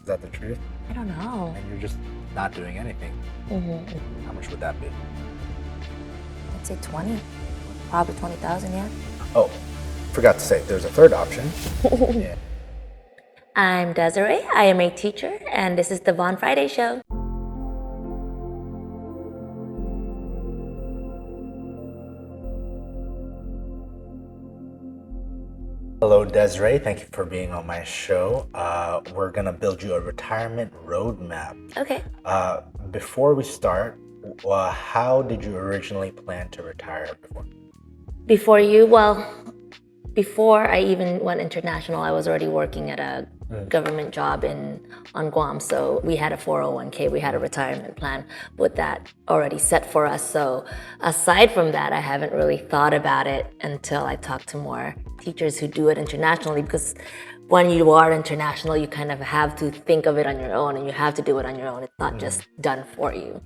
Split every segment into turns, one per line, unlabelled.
Is that the truth?
I don't know.
And you're just not doing anything. How much would that be?
I'd say 20. Probably 20,000, yeah.
Oh, forgot to say, there's a third option. Yeah.
I'm Desiree. I am a teacher, and this is the Von Friday Show.
Hello, Desiree. Thank you for being on my show. We're going to build you a retirement roadmap.
Okay.
Before we start, how did you originally plan to retire before?
Before I even went international, I was already working at a government job on Guam. So we had a 401k, we had a retirement plan with that already set for us. So aside from that, I haven't really thought about it until I talked to more teachers who do it internationally, because when you are international, you kind of have to think of it on your own and you have to do it on your own. It's not just done for you.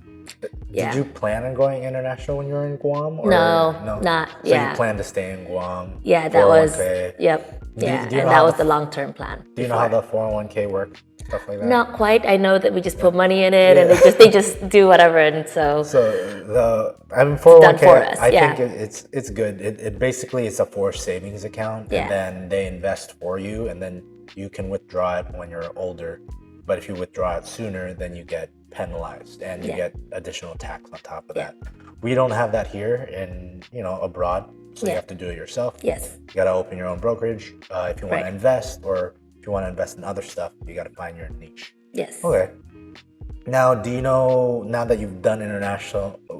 Did you plan on going international when you were in Guam? Or
No, not,
So
yeah.
you planned to stay in Guam?
Yeah, that was,
401k.
yep.
Do you
Yeah,
know
and
how
that was
the-
the long-term plan.
Do you know how the 401k works? Stuff like that?
Not quite. I know that we just put money in it and they just do whatever. And so
401k,
done for us,
I
yeah.
think it's good. It basically is a forced savings account,
Yeah.
and then they invest for you, and then you can withdraw it when you're older. But if you withdraw it sooner, then you get penalized and you get additional tax on top of that. We don't have that here in abroad, so you have to do it yourself.
yes,
You gotta open your own brokerage if you want
Right.
to invest, or if you want to invest in other stuff, you gotta find your niche.
yes.
Okay. Now, do you know, now that you've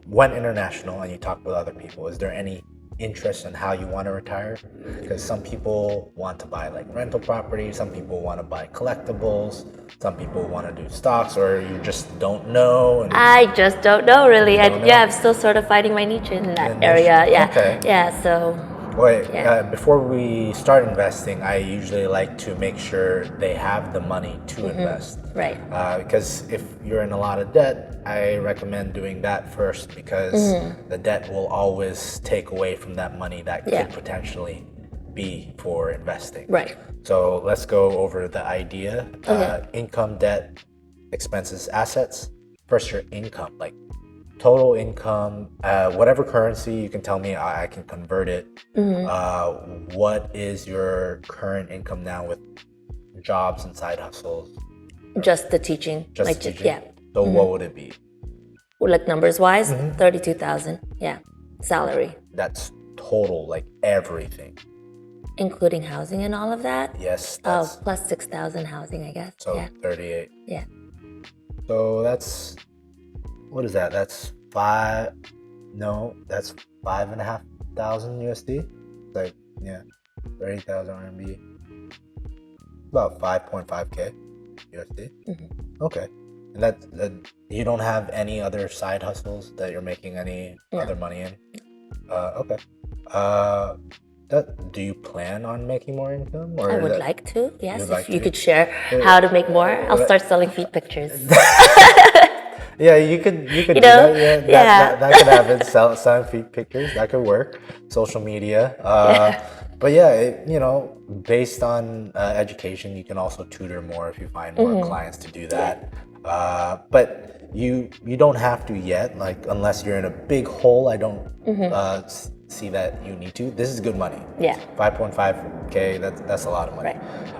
went international and you talked with other people, is there any interest in how you want to retire? Because some people want to buy like rental property, some people want to buy collectibles, some people want to do stocks, or you just don't know. And
I just don't know really.
don't know?
Yeah, I'm still sort of finding my niche in that
niche?
area. Yeah,
Okay.
yeah. So
Wait,
Yeah.
before we start investing, I usually like to make sure they have the money to invest.
right.
Because if you're in a lot of debt, I recommend doing that first, because the debt will always take away from that money that
Yeah.
could potentially be for investing.
Right.
So let's go over the idea. Income, debt, expenses, assets. First, your income, like total income, whatever currency, you can tell me, I can convert it. What is your current income now with jobs and side hustles?
Just the teaching.
Just
like
teaching?
yeah.
So what would it be?
Well, like numbers wise, 32,000. Yeah. Salary,
That's total, like everything.
including housing and all of that.
Yes,
Oh,
that's
plus 6,000 housing, I guess.
so
Yeah.
38.
Yeah.
So that's, what is that? That's that's 5,500 USD. Like, 30,000 RMB. About 5.5K USD. Okay. And that you don't have any other side hustles that you're making any other money in? Okay. Do you plan on making more income? Or
I would like to, yes.
You'd like
If you
to?
could share how to make more, I'll start selling feet pictures.
Yeah, you could do
know,
that.
yeah.
That could happen. Selling feed pictures, that could work. Social media. But based on education, you can also tutor more if you find more clients to do that. But you don't have to yet, like, unless you're in a big hole. I don't see that you need to. This is good money.
Yeah.
5.5K, that's a lot of money.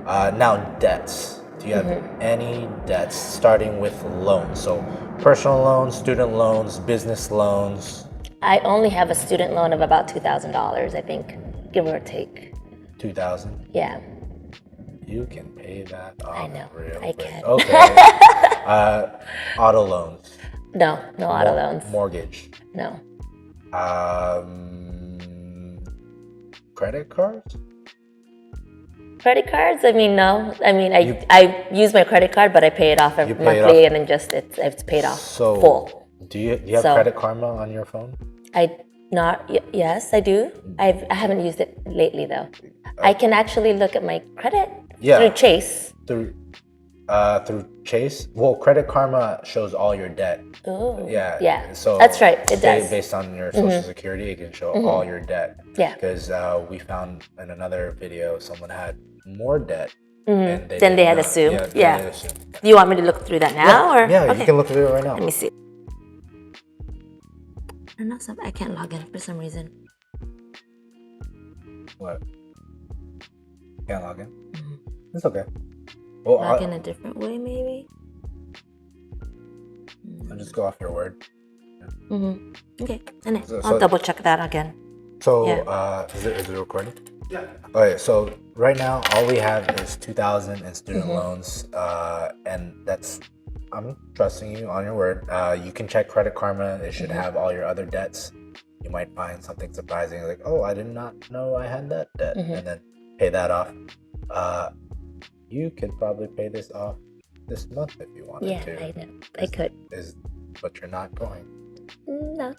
Right.
Now, debts. Do you have any debts, starting with loans? So personal loans, student loans, business loans.
I only have a student loan of about $2,000, I think, give or take.
2,000.
Yeah.
You can pay that off.
I know,
real
I
quick.
can.
Okay. Auto loans.
No auto loans.
Mortgage.
No.
Credit cards.
Credit cards? I mean, no. I mean, I use my credit card, but I pay it off
You pay it
monthly,
off.
and then it's paid off
So
full.
do you have
So-
Credit Karma on your phone?
Yes, I do. I haven't used it lately though. I can actually look at my credit through Chase.
Through Chase. Well, Credit Karma shows all your debt.
Oh.
Yeah.
Yeah.
So
That's right. It does.
Based on your Social Security, it can show all your debt.
Yeah.
Because we found in another video someone had more debt And
Then they
did
had
not.
assumed.
Yeah.
Yeah.
They assumed.
Do you want me to look through that now, or
Yeah,
okay?
you can look through it right now.
Let me see. I don't know. I can't log in for some reason.
What? Can't log in? It's okay. Well,
Log in a different way, maybe.
I'll just go off your word.
Okay, and then
So-
I'll double check that again.
So,
Yeah.
is it recording? Yeah. Okay, so right now all we have is 2,000 in student loans, and that's, I'm trusting you on your word. You can check Credit Karma. It should have all your other debts. You might find something surprising, like, oh, I did not know I had that debt, and then pay that off. You could probably pay this off this month if you wanted
Yeah,
to.
I know. I could.
But you're not going.
No.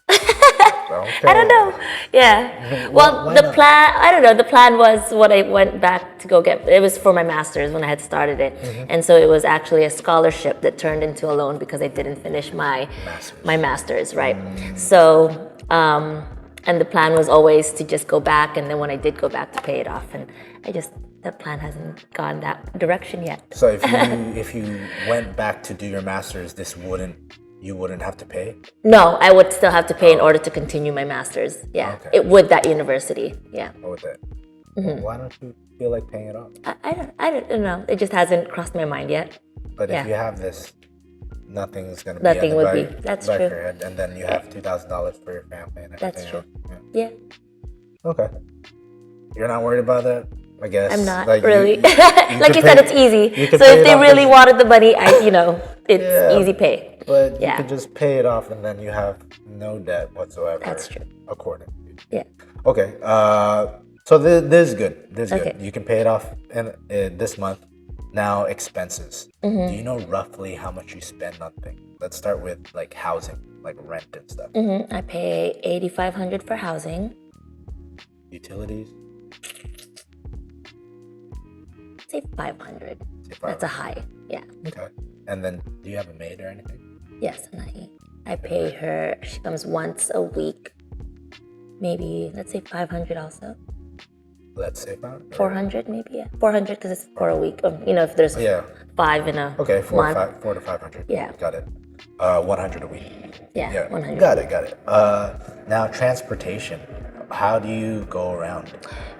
Okay.
I don't know. Yeah. Well,
why
the
not?
plan, I don't know. The plan was when I went back to go get, it was for my master's when I had started it. And so it was actually a scholarship that turned into a loan because I didn't finish my master's, right? So, and the plan was always to just go back. And then when I did go back, to pay it off. And that plan hasn't gone that direction yet.
So if you went back to do your master's, you wouldn't have to pay?
No, I would still have to pay in order to continue my master's. Yeah.
Okay.
It with that university. Yeah.
Or with it? Well, why don't you feel like paying it off?
I don't know. It just hasn't crossed my mind yet.
But
Yeah.
if you have this, nothing's gonna be
Nothing
in the
would
back,
be. That's
back
true.
of your head, and then you have $2,000 for your family and everything.
That's true.
else.
Yeah.
Yeah. Okay. You're not worried about that, I guess.
I'm not
Like,
really.
you
Like
could
you said,
pay-
it's easy.
you could
So
pay
if
it
they
off
really
as-
wanted the money, it's
Yeah.
easy pay.
But you
Yeah.
could just pay it off, and then you have no debt whatsoever.
That's true.
According to you.
Yeah.
Okay. So this is good. This is
Okay.
good. You can pay it off in this month. Now expenses.
Mm-hmm.
Do you know roughly how much you spend on things? Let's start with like housing, like rent and stuff.
I pay $8,500 for housing.
Utilities.
Say 500.
Say
That's a high. Yeah.
Okay. And then do you have a maid or anything?
Yes, I pay her. She comes once a week. Maybe let's say 500 also.
Let's say about
400 maybe. Yeah. 400 because it's for a week. If there's
Yeah.
5 in a
Okay. Four
month.
to 500.
Yeah.
Got it. 100 a week.
Yeah.
Yeah.
100.
Got it. Now transportation. How do you go around?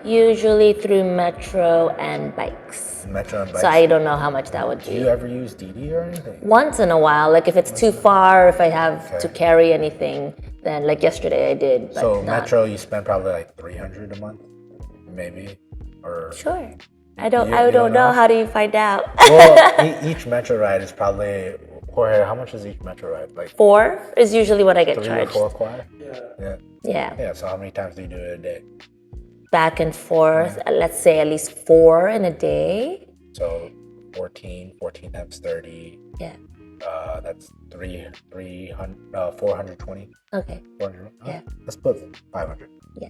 Usually through metro and bikes.
Metro and bikes.
So I don't know how much that would
Do
be.
you ever use Didi or anything?
Once in a while, like if it's too far, if I have to carry anything, then like yesterday I did. But
So
not.
Metro, you spend probably like 300 a month, maybe, or
Sure. I don't.
You-
I
you
don't
don't
know.
know?
How do you find out?
well, each Metro ride is probably. Jorge, how much is each Metro ride? Like
4 is usually what I get
3 or
charged.
4 quad? Yeah.
Yeah.
Yeah. So how many times do you do it a day?
Back and forth. Let's say at least 4 in a day.
So 14 times 30.
Yeah.
That's 420.
Okay.
400.
Yeah.
Let's put 500.
Yeah.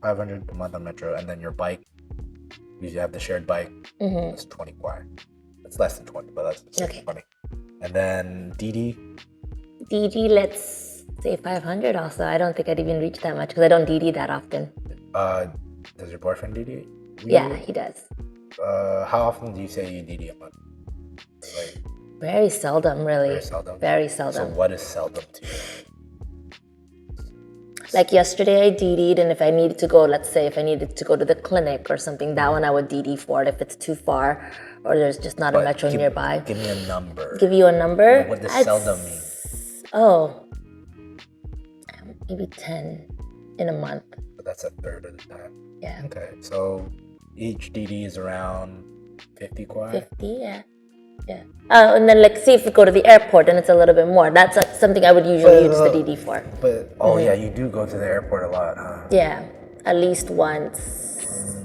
500 a month on Metro, and then your bike. You have the shared bike. That's 20 quad. It's less than 20, but that's
Okay.
20. And then Didi.
DD, let's say 500 also. I don't think I'd even reach that much because I don't DD that often.
Does your boyfriend Didi?
Yeah, he does.
How often do you say you Didi a month? Like,
Very seldom, really.
very seldom.
Very
So
seldom.
what is seldom to you?
Like yesterday, I DD'd, and if I needed to go, let's say if I needed to go to the clinic or something, that one I would DD for it if it's too far or there's just not a metro nearby.
Give me a number.
Give you a number?
What does
I'd
seldom mean?
Oh, maybe 10 in a month.
But that's a third of the time.
Yeah.
Okay, so each DD is around 50 quad.
50, yeah. Yeah. And then, like, see if we go to the airport, then it's a little bit more. That's something I would usually use the DD for.
But yeah, you do go to the airport a lot, huh?
Yeah. At least once,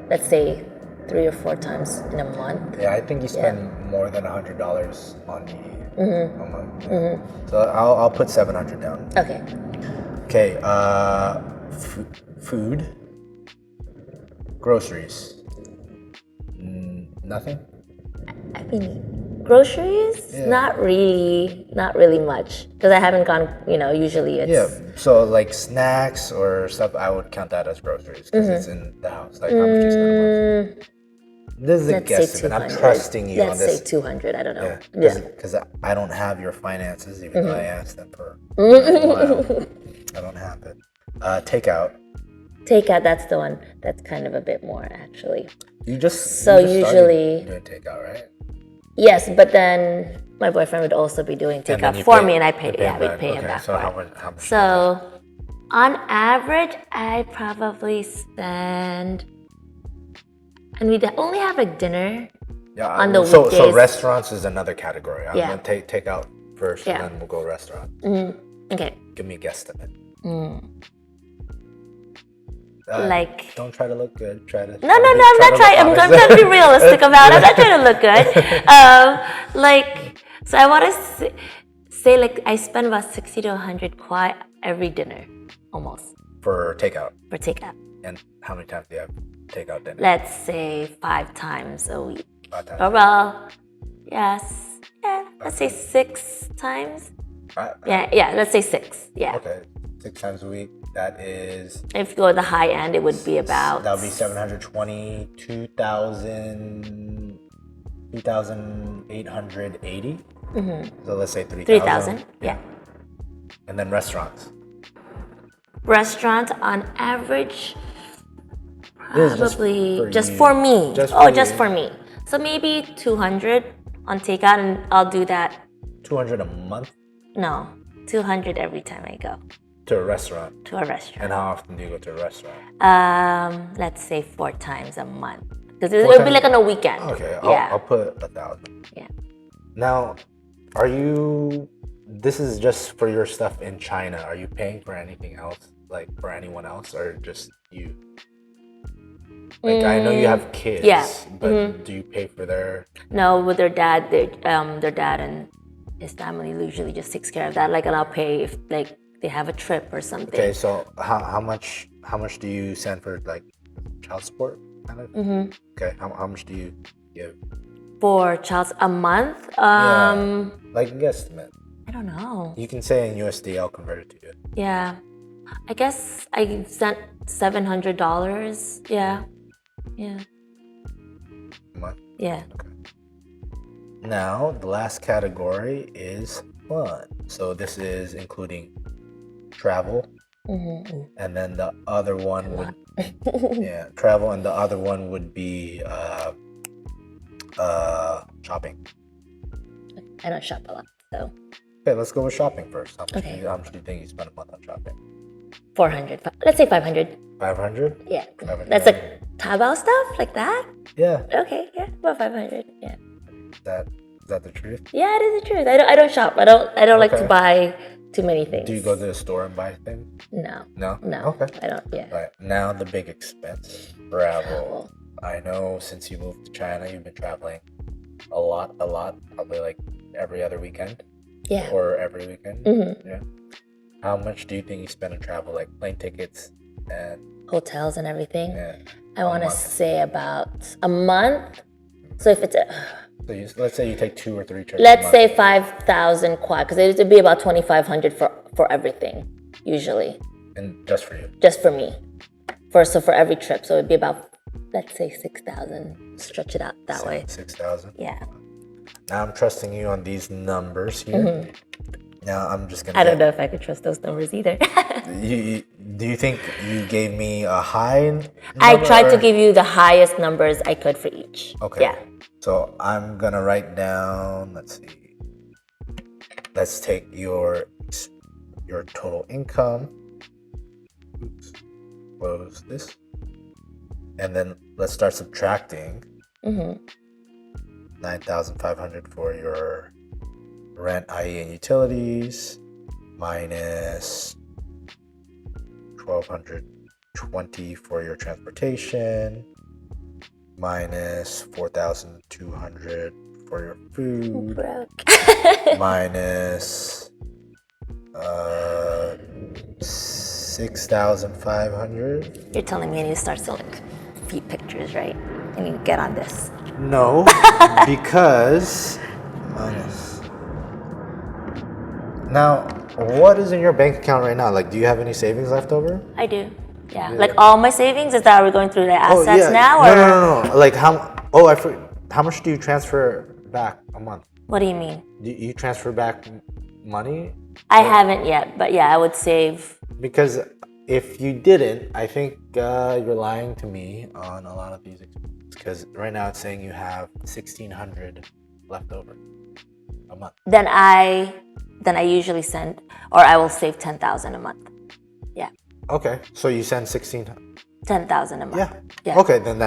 let's say 3 or 4 times in a month.
Yeah, I think you spend more than $100 on DD a month. Yeah. So I'll put 700 down.
Okay.
Okay, food, groceries, nothing.
I mean, groceries?
Yeah.
Not really much. Because I haven't gone, usually it's...
Yeah, so like snacks or stuff, I would count that as groceries because it's in the house. Like how much you spend a month? This is a
Let's say
guesstimate.
200.
I'm trusting you on
Let's
this.
say 200. I don't know.
Yeah,
Yeah.
because I don't have your finances, even though I asked them for a while. I don't have it. Takeout.
Takeout, that's the one that's kind of a bit more actually.
You just
So
you just
usually-
started doing takeout, right?
Yes, but then my boyfriend would also be doing
And then
takeout
you
for
pay-
me, and I
you
paid.
pay
Yeah,
him
we
back.
pay him
Okay,
back
so
for
how
it.
much? How much?
So, on average, I probably spend, and we only have like dinner.
Yeah,
on the
so
weekdays-
restaurants is another category. I'm
Yeah.
gonna take out first,
Yeah.
and then we'll go restaurant.
Okay,
Give me a guesstimate.
like
Don't try to look good. Try to.
no, I'm not trying. I'm trying to be realistic about it. I'm not trying to look good. Like, so I want to say like I spend about 60 to 100 kwai every dinner, almost
for takeout.
for takeout.
And how many times do you have takeout dinner?
Let's say 5 times a week.
5 times.
Or well, yes, yeah. Let's say 6 times. Yeah. Let's say 6. Yeah.
Okay, 6 times a week. That is.
If you go to the high end, it would be about.
That would be 720, 2,880. So let's say 3,000.
3,000. Yeah.
And then restaurants.
Restaurant on average,
This is
probably just
you.
for me.
Just
Just
you.
for me. So maybe 200 on takeout, and I'll do that.
200 a month
No, 200 every time I go
to a restaurant.
to a restaurant.
And how often do you go to a restaurant?
Let's say 4 times a month, because
4
it'll be
times?
like on a weekend.
Okay,
Yeah.
I'll put 1,000.
Yeah.
Now, are you? This is just for your stuff in China. Are you paying for anything else, like for anyone else, or just you? Like I know you have kids,
yeah.
but do you pay for their?
No, with their dad, their dad and his family usually just takes care of that. Like, and I'll pay if like they have a trip or something.
Okay, so how much do you send for like child support kind of? Okay, how much do you give?
For child's a month?
Like guesstimate.
I don't know.
You can say in USD. I'll convert it to you.
Yeah, I guess I sent $700. Yeah.
A month.
Yeah.
Now, the last category is fun. So this is including travel, and then the other one would travel, and the other one would be shopping.
I don't shop a lot, so
Okay, let's go with shopping first. How much,
Okay.
how much do you think you spend a month on shopping?
400. Let's say 500.
500?
Yeah.
500.
That's like Taobao stuff like that.
Yeah.
Okay. Yeah. About 500. Yeah.
Is that the truth?
Yeah, it is the truth. I don't shop. I don't like to
Okay.
buy too many things.
Do you go to the store and buy things?
No.
No.
No.
Okay.
I don't. Yeah.
All right. Now the big expense, travel. I know since you moved to China, you've been traveling a lot, probably like every other weekend
Yeah.
or every weekend. Yeah. How much do you think you spend on travel, like plane tickets and
Hotels and everything. I
a
want to
month?
say about a month. So if it's
So let's say you take 2 or 3 trips.
let's
a
say
month,
5,000 kwai, because it would be about 2,500 for everything usually,
and just for you.
just for me. So for every trip, so it'd be about, let's say 6,000. Stretch it out that way.
6,000.
Yeah.
Now I'm trusting you on these numbers here. Now I'm just gonna.
I don't know if I could trust those numbers either.
Do you think you gave me a high?
I
number,
tried to
or-
give you the highest numbers I could for each.
Okay.
Yeah.
So I'm gonna write down. Let's see. Let's take your total income. Oops. Close this. And then let's start subtracting. 9,500 for your rent, i.e., and utilities, minus 1,220 for your transportation, minus 4,200 for your food,
Broke.
minus 6,500.
You're telling me I need to start selling feet pictures, right? I need to get on this.
No, because minus. Now, what is in your bank account right now? Like, do you have any savings left over?
I do. Yeah. Like all my savings? Is that we're going through the assets now?
No,
Or
no. Like, how Oh, I forgot. How much do you transfer back a month?
What do you mean?
Do you transfer back money?
I haven't yet, but yeah, I would save.
Because if you didn't, I think you're lying to me on a lot of these expenses. Because right now it's saying you have 1,600 left over a month.
Then I usually send, or I will save 10,000 a month. Yeah,
Okay, so you send 1,600.
10,000 a month.
Yeah.
Yeah.
Okay, then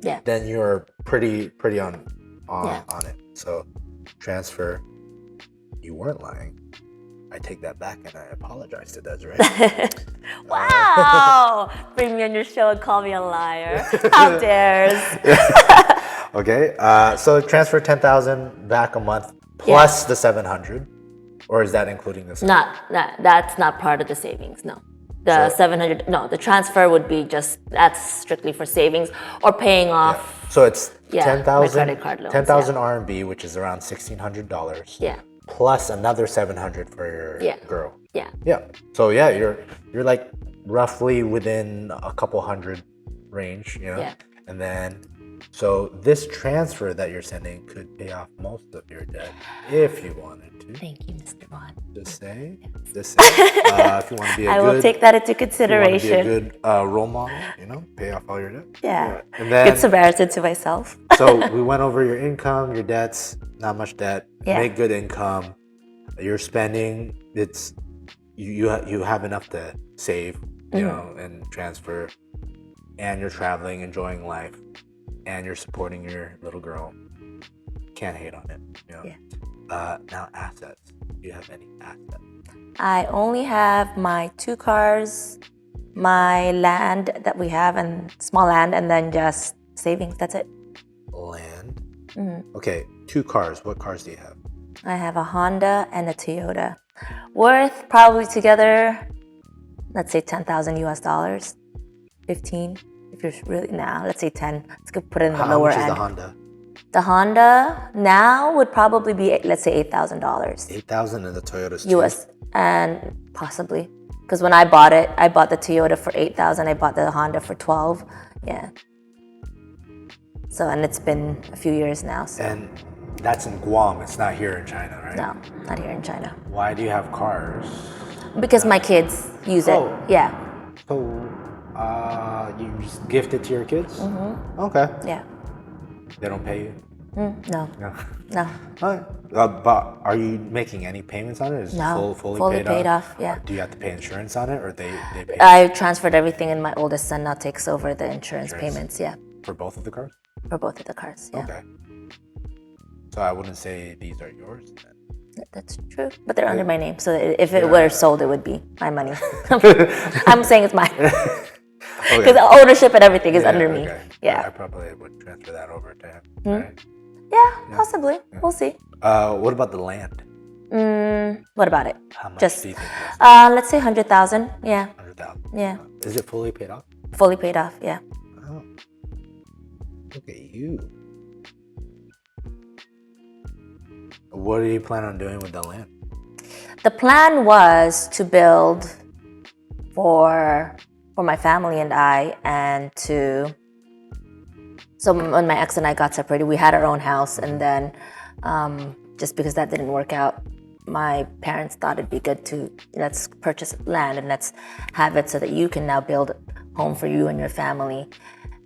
Yeah.
then you're pretty on
Yeah.
on it. So transfer. You weren't lying. I take that back and I apologize to Desiree.
Wow! Bring me on your show and call me a liar. How dares?
Okay, so transfer 10,000 back a month plus the 700, or is that including the?
That's not part of the savings. No, the 700. No, the transfer would be that's strictly for savings or paying off.
So it's
Yeah,
10,000
my credit card loans,
10,000 RMB, which is around $1,600.
Yeah.
Plus another 700 for your girl.
Yeah.
Yeah. So yeah, you're like roughly within a couple hundred range, you know.
Yeah.
And then so this transfer that you're sending could pay off most of your debt if you wanted to.
Thank you, Mr. Vaughn.
Just say. If you want to be
I will take that into
if you want to be a
consideration.
good role model, you know, pay off all your debt.
Yeah.
And then
Good Samaritan to myself.
so we went over your income, your debts, not much debt,
Yeah.
make good income. Your spending, it's you have enough to save, you know, and transfer, and you're traveling, enjoying life, and you're supporting your little girl. Can't hate on it, you know.
Yeah.
Now assets. Do you have any assets?
I only have my 2 cars, my land that we have, and small land, and then just savings. That's it.
Land. Okay, 2 cars. What cars do you have?
I have a Honda and a Toyota, worth probably together, let's say 10,000 US dollars, 15. If you're really let's say 10. Let's go put it in the
How
lower
much is
end.
the Honda?
The Honda now would probably be, let's say, $8,000
$8,000, and the Toyota's
US, and possibly because when I bought the Toyota for $8,000. I bought the Honda for 12. Yeah. So and it's been a few years now. So
And that's in Guam. It's not here in China, right?
no, not here in China
Why do you have cars?
because my kids use it.
Oh.
Yeah.
So, you just gift it to your kids? Okay.
Yeah.
They don't pay you?
No.
No.
No.
Alright. But are you making any payments on it? Is
No.
it fully
Fully paid
off?
off, yeah.
Do you have to pay insurance on it, or they pay
I transferred everything, and my oldest son now takes over the insurance payments. Yeah,
for both of the cars?
for both of the cars. Yeah,
Okay. So I wouldn't say these are yours then.
that's true. But they're under my name, so if it were sold, it would be my money. I'm saying it's mine because the ownership and everything is under me.
Okay.
Yeah.
I probably would transfer that over to him. Right?
Yeah, possibly. We'll see.
What about the land?
What about it?
How much
Just
do you think it is?
let's say 100,000. Yeah,
100,000.
yeah,
Is it fully paid off?
fully paid off. Yeah.
Oh. Look at you. What do you plan on doing with the land?
The plan was to build for my family and I, and so when my ex and I got separated, we had our own house, and then just because that didn't work out, my parents thought it'd be good to let's purchase land and let's have it so that you can now build a home for you and your family.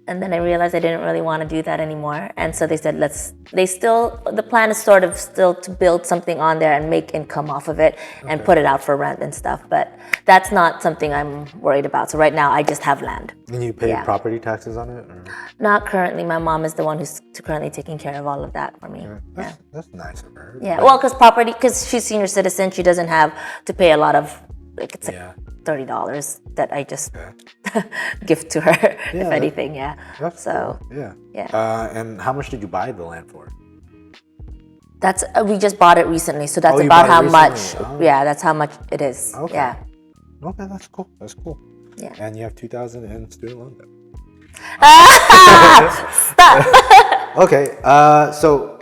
And then I realized I didn't really want to do that anymore. And so they said, the plan is sort of still to build something on there and make income off of it and put it out for rent and stuff. But that's not something I'm worried about. So right now I just have land.
And you pay property taxes on it? Or?
Not currently. My mom is the one who's currently taking care of all of that for me. Yeah.
That's nice of her.
Yeah. Well, because she's senior citizen, she doesn't have to pay a lot of, it's like $30 that I just give to her, if anything. Yeah.
That's
so
cool. Yeah.
Yeah.
And how much did you buy the land for?
That's we just bought it recently, so that's
you
about
bought it
how much.
recently? Oh.
Yeah, that's how much it is.
Okay.
Yeah.
Okay, that's cool. That's cool.
Yeah.
And you have 2,000 in student loan debt.
Stop.
Okay. So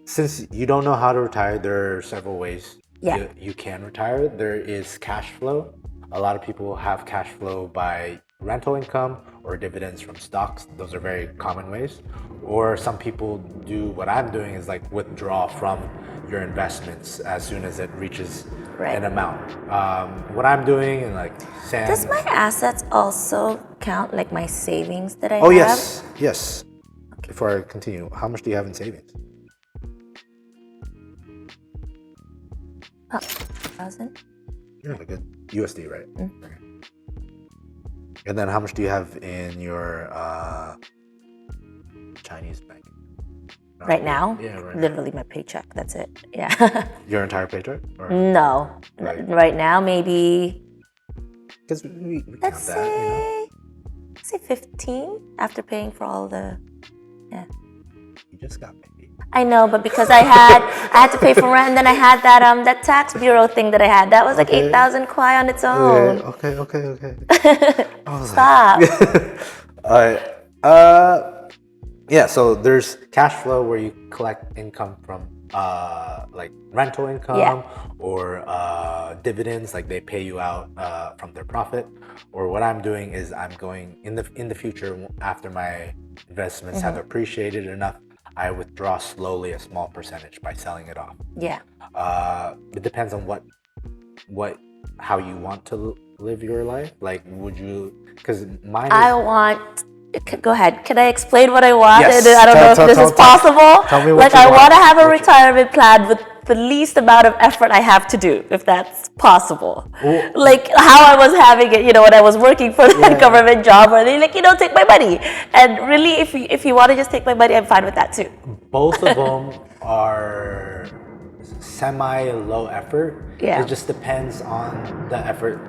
since you don't know how to retire, there are several ways you can retire. There is cash flow. A lot of people have cash flow by rental income or dividends from stocks. Those are very common ways. Or some people do what I'm doing is like withdraw from your investments as soon as it reaches an amount. What I'm doing and like Sam.
Does my assets also count, like my savings that I have?
Oh yes. Before I continue, how much do you have in savings?
1,000.
Yeah, like good USD, right? Okay. And then how much do you have in your Chinese bank?
Right now?
Yeah, right now.
Literally my paycheck. That's it. Yeah.
Your entire paycheck? Or?
No.
Right.
Right now, maybe,
Because we count
let's
that, you know?
say 15 after paying for all the, yeah.
You just got paid.
I know, but because I had to pay for rent, and then I had that tax bureau thing that I had. That was like 8,000 kwai on its own.
Okay. I was
Stop.
Alright. Yeah, so there's cash flow where you collect income from like rental income or dividends, like they pay you out from their profit. Or what I'm doing is I'm going in the future after my investments have appreciated enough, I withdraw slowly a small percentage by selling it off.
Yeah.
It depends on how you want to live your life. Like, would you? Because mine.
Go ahead. Can I explain what I want?
Yes.
I don't know if this is possible.
Tell me what
like,
you
I
want.
want to have a retirement plan with the least amount of effort I have to do, if that's possible.
Well,
like how I was having it, when I was working for the government job, where they like, take my money. And really, if you want to just take my money, I'm fine with that too.
Both of them are semi-low effort.
Yeah.
It just depends on the effort.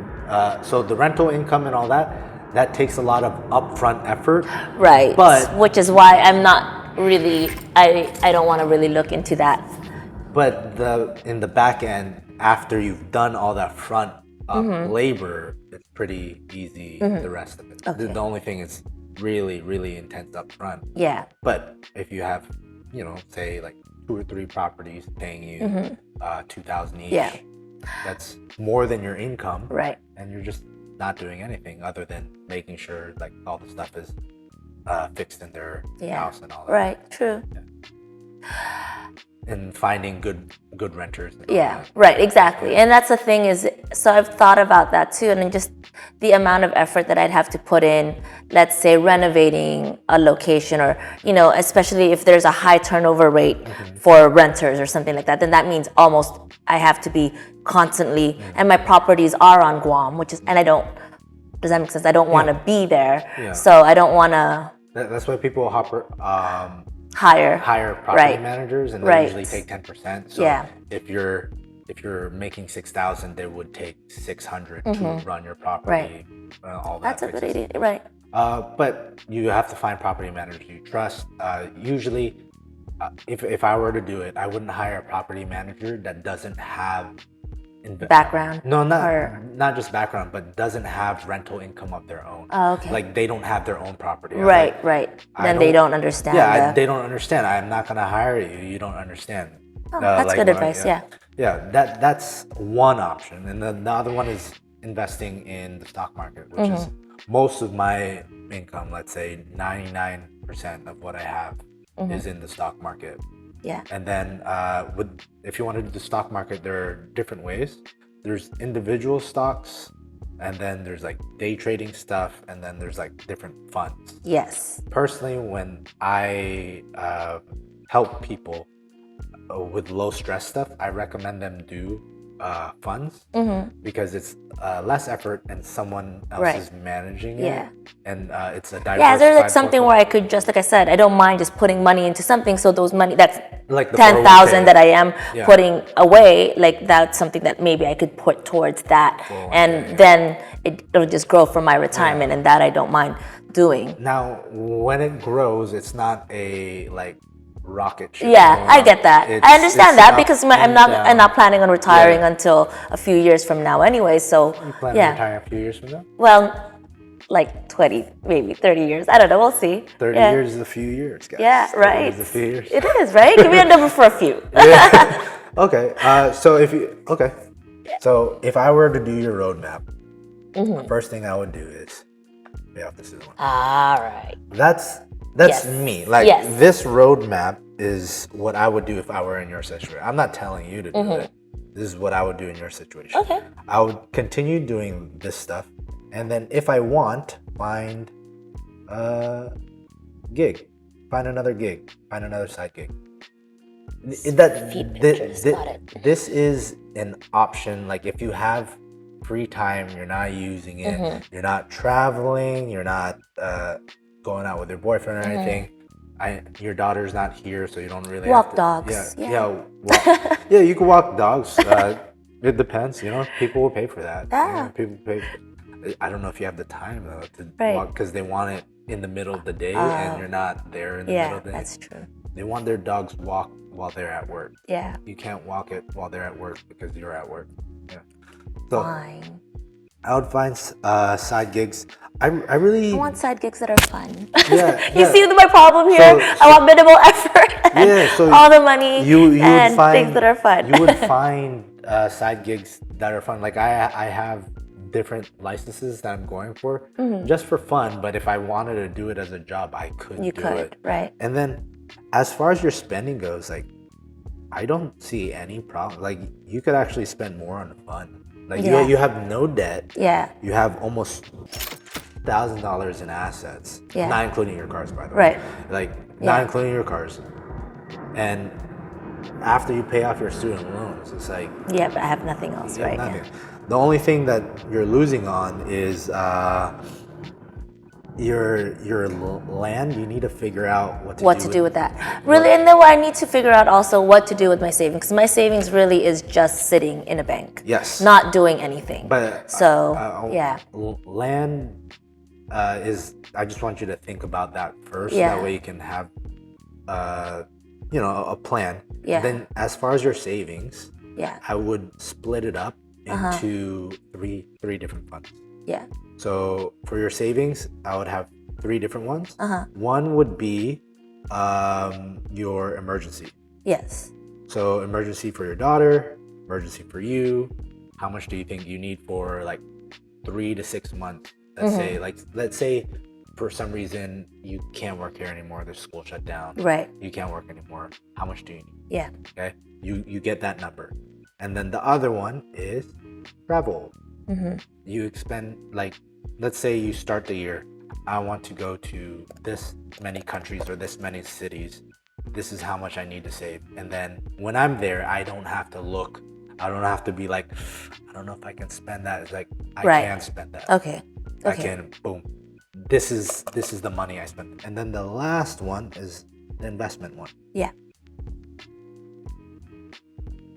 So the rental income and all that takes a lot of upfront effort.
Right.
But
which is why I'm not really, I don't want to really look into that.
But in the back end, after you've done all that front labor, it's pretty easy, the rest of it.
Okay.
The only thing is really, really intense up front.
Yeah.
But if you have, say like 2 or 3 properties paying you 2,000 each, that's more than your income.
Right.
And you're just not doing anything other than making sure like all the stuff is fixed in their house and all that.
Right. True.
And finding good renters.
Yeah, right, exactly. And that's the thing is, so I've thought about that too, and then just the amount of effort that I'd have to put in, let's say renovating a location, or, especially if there's a high turnover rate for renters or something like that, then that means almost I have to be constantly, and my properties are on Guam, and I don't, does that make sense? I don't want to be there, so I don't want to.
That's why people
hire
property managers, and they usually take 10%. So if you're making 6,000, they would take 600 to run your property. All that.
That's a good idea, right?
But you have to find property managers you trust. Usually, if I were to do it, I wouldn't hire a property manager that doesn't have
background.
No, not just background, but doesn't have rental income of their own.
Oh, okay.
Like they don't have their own property.
Right. Then they don't understand.
Yeah, they don't understand. I'm not gonna hire you. You don't understand.
Oh, that's good advice.
Yeah, that's one option, and then the other one is investing in the stock market, which is most of my income. Let's say 99% of what I have is in the stock market.
Yeah.
And then if you want to do the stock market, there are different ways. There's individual stocks, and then there's like day trading stuff, and then there's like different funds.
Yes.
Personally, when I help people with low stress stuff, I recommend them do funds because it's less effort and someone else is managing it, and it's a diversified
there's like something where I could just, like I said, I don't mind just putting money into something, so those money, that's
like the
10,000 that I am putting away, like that's something that maybe I could put towards that, and then it'll just grow for my retirement, and that I don't mind doing.
Now when it grows, it's not a like rocket ship.
Yeah, I get that. I understand that because I'm not planning on retiring until a few years from now anyway. So
you plan on retiring a few years from now?
Well, like 20, maybe 30 years. I don't know. We'll see.
30 years is a few years, guys.
Yeah, right.
Is a few years.
It is, right? Give me a number for a few.
Okay. So if I were to do your roadmap, the first thing I would do is pay off the student loan.
All right.
That's
Yes.
me. Like
Yes.
this roadmap is what I would do if I were in your situation. I'm not telling you to do it. This is what I would do in your situation.
Okay.
I would continue doing this stuff, and then if I want, find a gig, find another gig, find another side gig.
Feed pictures, got it.
This is an option. Like if you have free time, you're not using it. You're not traveling. You're not going out with your boyfriend or anything. Your daughter's not here, so you don't really
Walk
have to,
dogs.
Yeah, you can walk dogs. It depends, people will pay for that.
Yeah.
People pay. I don't know if you have the time though to
Right.
walk because they want it in the middle of the day and you're not there in the middle
Yeah,
of the day.
that's true.
They want their dogs walk while they're at work.
Yeah.
You can't walk it while they're at work because you're at work. Yeah. So
Fine.
I would find side gigs. I really
I want side gigs that are fun.
Yeah,
You
yeah.
see my problem here? I want minimal effort and
Yeah, so
all the money
you
and
would find
things that are fun.
You would find side gigs that are fun. Like I have different licenses that I'm going for just for fun. But if I wanted to do it as a job, I could
You
do
could,
it.
right?
And then as far as your spending goes, like I don't see any problem. Like you could actually spend more on fun. Like
Yeah.
you have no debt.
Yeah.
You have almost $1,000 in assets,
Yeah.
not including your cars, by the way.
Right.
Like
Yeah.
not including your cars. And after you pay off your student loans, it's like
Yeah, but I have nothing else
you have
right
nothing.
now.
The only thing that you're losing on is your land. You need to figure out
What to do with that. Really, and then I need to figure out also what to do with my savings. Because my savings really is just sitting in a bank.
Yes.
Not doing anything.
But
So, yeah.
Land is. I just want you to think about that first.
Yeah.
That way you can have, a plan.
Yeah.
Then, as far as your savings,
Yeah.
I would split it up into three different funds.
Yeah.
So for your savings, I would have three different ones. One would be your emergency.
Yes.
So emergency for your daughter, emergency for you. How much do you think you need for like 3 to 6 months? Let's say for some reason you can't work here anymore. There's school shut down.
Right.
You can't work anymore. How much do you need?
Yeah.
Okay. You get that number. And then the other one is travel. You expend, like, let's say you start the year, I want to go to this many countries or this many cities. This is how much I need to save. And then when I'm there, I don't have to look. I don't have to be like, I don't know if I can spend that. It's like, I
Right.
can spend that.
Okay.
I can, boom. This is the money I spend. And then the last one is the investment one.
Yeah.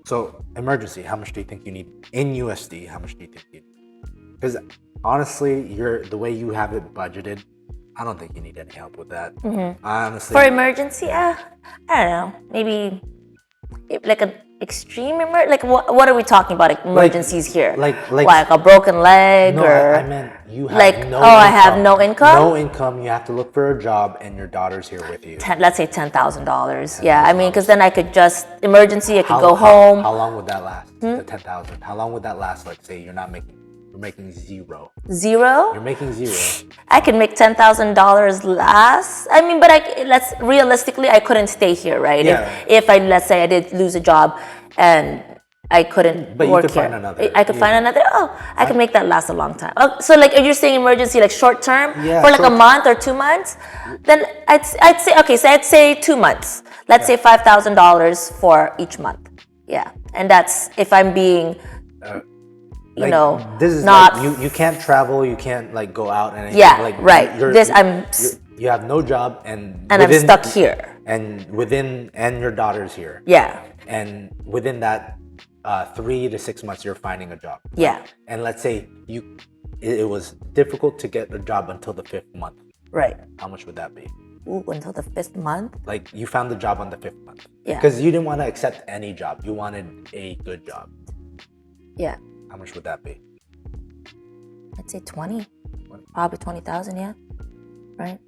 So emergency, how much do you think you need in USD? How much do you think you need? Because honestly, the way you have it budgeted, I don't think you need any help with that. Honestly,
For emergency, I don't know. Maybe like an extreme like what are we talking about? Emergencies here?
like
a broken leg
no,
or
I meant you have
like,
no.
I have no income?
No income. You have to look for a job, and your daughter's here with you.
let's say $10,000. Yeah, I mean, because then I could just emergency. I could go home.
How long would that last? The 10,000. How long would that last? Like, say you're making zero.
Zero.
You're making zero.
I could make $10,000 last. I mean, but let's realistically, I couldn't stay here, right?
Yeah.
If I, let's say I did lose a job and I couldn't
But you
work
could
here.
find another.
I could find another. Oh, I could make that last a long time. Oh, so like, if you're saying emergency, like short term,
Yeah,
for like a
short-
month or 2 months, then I'd say okay. So I'd say 2 months. Let's say $5,000 for each month. Yeah, and that's if I'm being.
Like, this is
not
like, you can't travel, you can't like go out and anything.
Yeah,
like,
right.
You have no job and
I'm stuck here.
And your daughter's here.
Yeah.
And within that 3 to 6 months you're finding a job.
Yeah.
And let's say it was difficult to get a job until the 5th month.
Right.
How much would that be?
Ooh, until the 5th month.
Like you found the job on the 5th month.
Yeah.
Because you didn't want to accept any job. You wanted a good job.
Yeah.
How much would that be?
I'd say 20. Probably 20,000. Yeah. Right.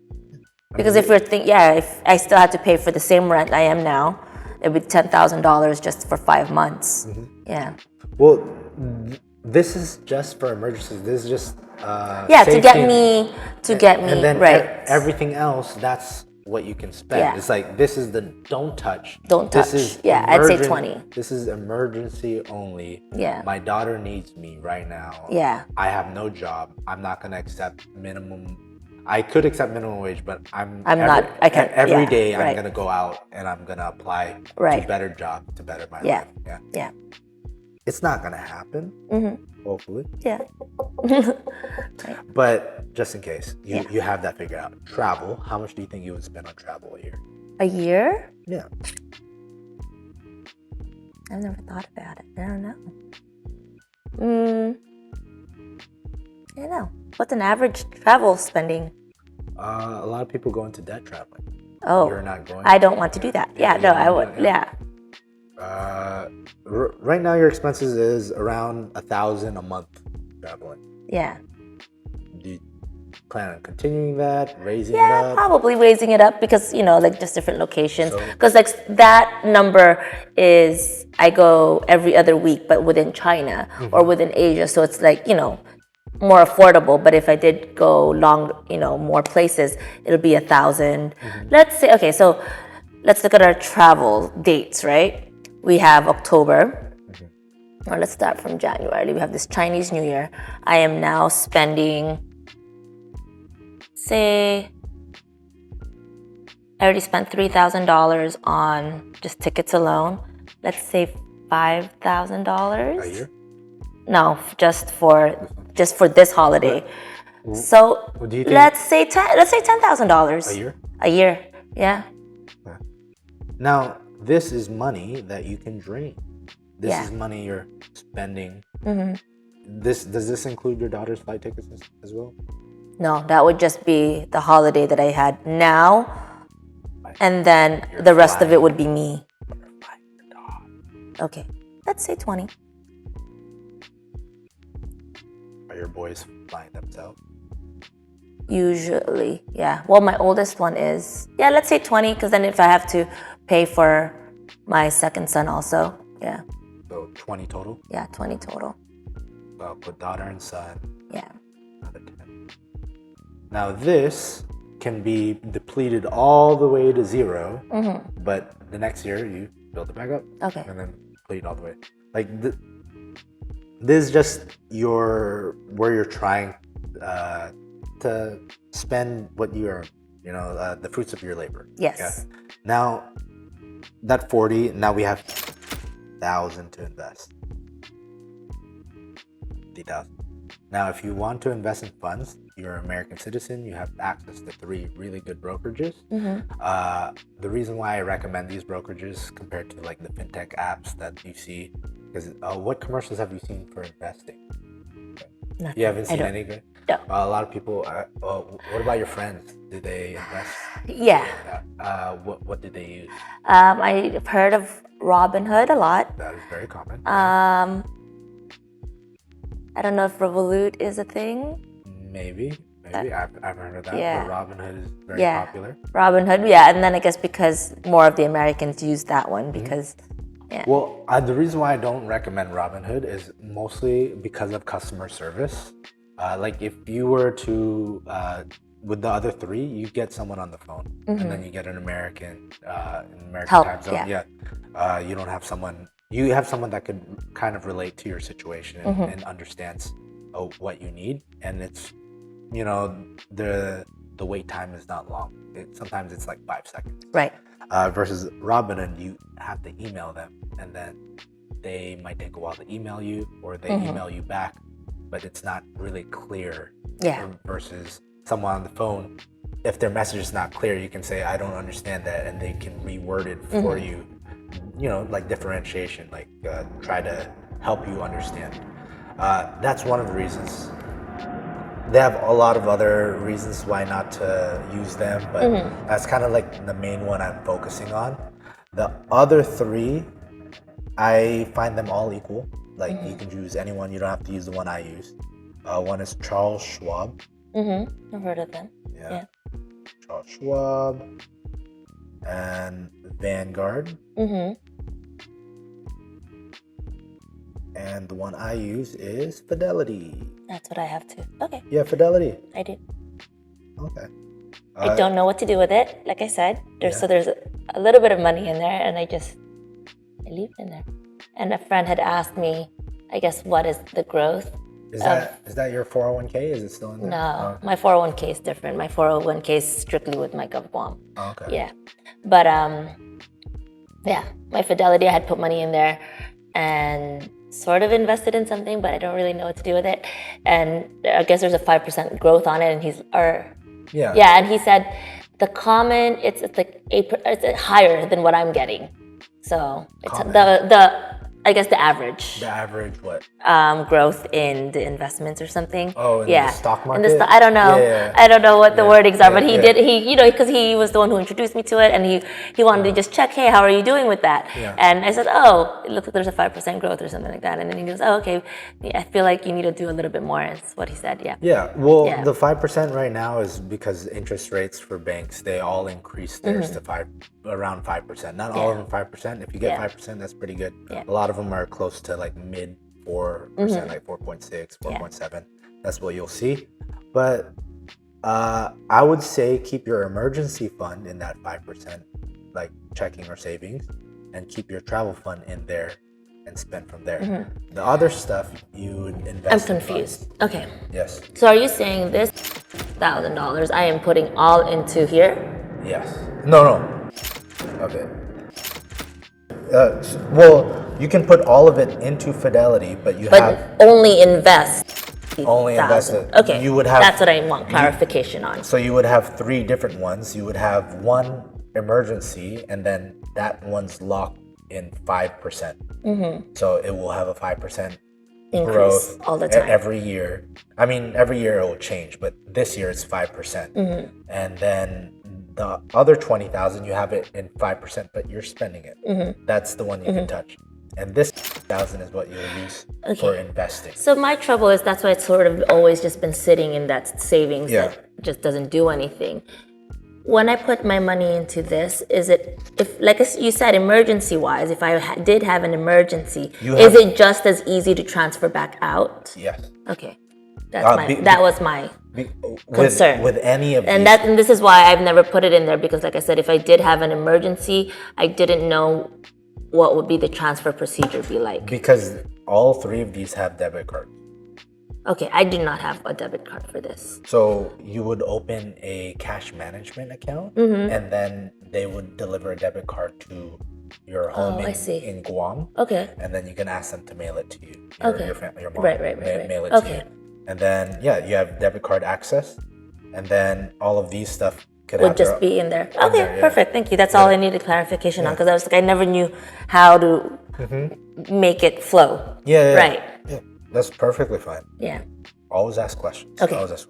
Because if if I still had to pay for the same rent I am now, it'd be $10,000 just for 5 months. Yeah.
Well, this is just for emergencies. This is just
Yeah, to get
safety,
me,
and then
right.
everything else, that's what you can spend.
Yeah.
It's like this is the don't touch.
Don't
This
touch.
is
Yeah, I'd say 20.
This is emergency only.
Yeah.
My daughter needs me right now.
Yeah.
I have no job. I'm not gonna accept minimum. I could accept minimum wage, but
I can't.
Every
Yeah,
day I'm
right.
gonna go out and I'm gonna apply
Right.
to better jobs to better my
Yeah.
life. Yeah.
Yeah.
It's not gonna happen. Hopefully.
Yeah.
But just in case,
Yeah.
you have that figured out. Travel, how much do you think you would spend on travel a year?
A year?
Yeah.
I've never thought about it. I don't know. I don't know. What's an average travel spending?
A lot of people go into debt traveling.
Oh,
You're not going.
I don't want to do that. Yeah, no, I would. Yeah.
Right now, your expenses is around $1,000 a month traveling.
Yeah.
Do you plan on continuing that, raising it
Yeah,
up?
probably raising it up because, like just different locations. Because like that number is, I go every other week, but within China or within Asia. So it's like, more affordable. But if I did go more places, it'll be 1,000. Let's say, okay, so let's look at our travel dates, right? We have October. Or let's start from January. We have this Chinese New Year. I am now spending, say, I already spent $3,000 on just tickets alone. Let's say $5,000
A year?
No, just for this holiday. So
What do you think?
let's say $10,000
A year?
A year, yeah.
Now, this is money that you can drain. This
Yeah.
is money you're spending. Does this include your daughter's flight tickets as well?
No, that would just be the holiday that I had now, and then the rest of it would be me. Okay, let's say 20.
Are your boys flying themselves?
Usually, yeah. Well, my oldest one is, yeah, let's say 20, because then if I have to pay for my second son also, yeah.
So 20 total?
Yeah, 20 total.
I'll put daughter and son,
Yeah.
another 10. Now this can be depleted all the way to zero, but the next year you build it back up.
Okay.
And then deplete all the way. Like this is just where you're trying to spend what you are, the fruits of your labor.
Yes.
Yeah. Now that 40, now we have 1,000 to invest. 50,000. Now, if you want to invest in funds, you're an American citizen, you have access to 3 really good brokerages. The reason why I recommend these brokerages compared to like the fintech apps that you see, because what commercials have you seen for investing?
Nothing.
You haven't seen
don't-
any good?
No.
A lot of people, what about your friends? Do they invest?
Yeah.
What did they use?
I've heard of Robinhood a lot.
That is very common.
I don't know if Revolut is a thing.
Maybe. I've heard of that.
Yeah.
But Robinhood is very
Yeah.
popular.
Robinhood, yeah. And then I guess because more of the Americans use that one because, yeah.
Well, the reason why I don't recommend Robinhood is mostly because of customer service. Like if you were to, with the other 3, you get someone on the phone, and then you get an American
Help,
time zone.
yeah.
You don't have someone. You have someone that could kind of relate to your situation and understands what you need, and it's, the wait time is not long. Sometimes it's like 5 seconds.
Right.
Versus Robinhood, you have to email them, and then they might take a while to email you, or they email you back, but it's not really clear.
Yeah.
Versus someone on the phone, if their message is not clear, you can say, I don't understand that, and they can reword it for you. Like differentiation, like try to help you understand. That's one of the reasons. They have a lot of other reasons why not to use them, but that's kind of like the main one I'm focusing on. The other 3, I find them all equal. Like you can choose anyone, you don't have to use the one I use. One is Charles Schwab.
I've heard of them. Yeah.
Charles Schwab and Vanguard. And the one I use is Fidelity.
That's what I have too. Okay,
Yeah, Fidelity.
I do.
Okay.
I don't know what to do with it. Like I said,
Yeah.
there's a little bit of money in there, and I leave it in there. And a friend had asked me, I guess, what is the growth?
Is that your 401k? Is it still in there?
No, my 401k is different. My 401k is strictly with my GovGuam.
Oh, okay.
Yeah, but yeah, my Fidelity, I had put money in there and sort of invested in something, but I don't really know what to do with it. And I guess there's a 5% growth on it, and
Yeah.
and he said the common it's like it's higher than what I'm getting. So it's
Common.
the I guess the average
The average what?
growth in the investments or something.
Oh, in the stock market?
I don't know.
Yeah.
I don't know what the wordings are, but
Yeah.
because he was the one who introduced me to it, and he wanted to just check, hey, how are you doing with that?
Yeah.
And I said, oh, it looks like there's a 5% growth or something like that. And then he goes, oh, okay, I feel like you need to do a little bit more. Is what he said. Yeah.
Yeah, well,
Yeah.
the 5% right now is because interest rates for banks, they all increase theirs to around 5%. Not all of them 5%. If you get
Yeah.
5%, that's pretty good.
Yeah.
A lot of them are close to like mid 4%, like 4.6, 4.7. That's what you'll see. But I would say keep your emergency fund in that 5%, like checking or savings, and keep your travel fund in there and spend from there. The other stuff you would invest
I'm
in
confused.
funds.
Okay.
Yes.
So are you saying this $1,000 I am putting all into here?
Yes. No. Okay. Well, you can put all of it into Fidelity, but you
But
have
only invest.
only
1,000.
invested.
Okay.
You would have.
That's what I want clarification on.
So you would have 3 different ones. You would have one emergency, and then that one's locked in 5%. So it will have a 5%
Increase
growth
all the time.
every year. I mean, every year it will change, but this year it's 5%. And then the other 20,000, you have it in 5%, but you're spending it. That's the one you can touch. And this 1,000 is what you'll use for investing.
So my trouble is that's why it's sort of always just been sitting in that savings
Yeah.
that just doesn't do anything. When I put my money into this, is it, if like you said, emergency wise, if I did have an emergency, is it just as easy to transfer back out?
Yes.
Okay, that was my concern.
With any of
and
these.
this is why I've never put it in there, because like I said, if I did have an emergency, I didn't know what would be the transfer procedure be like.
Because all 3 of these have debit cards.
Okay, I do not have a debit card for this.
So you would open a cash management account, and then they would deliver a debit card to your home
I see.
in Guam.
Okay.
And then you can ask them to mail it to you.
Okay.
Your mom.
Right.
Mail it
Okay.
to you. And then, you have debit card access. And then all of these stuff could
Would
have
just be in there. Okay,
there, yeah.
perfect. Thank you. That's all I needed clarification on, because I was like, I never knew how to make it flow.
Yeah.
Right.
Yeah. That's perfectly fine.
Yeah.
Always ask questions.
Okay.
Always ask.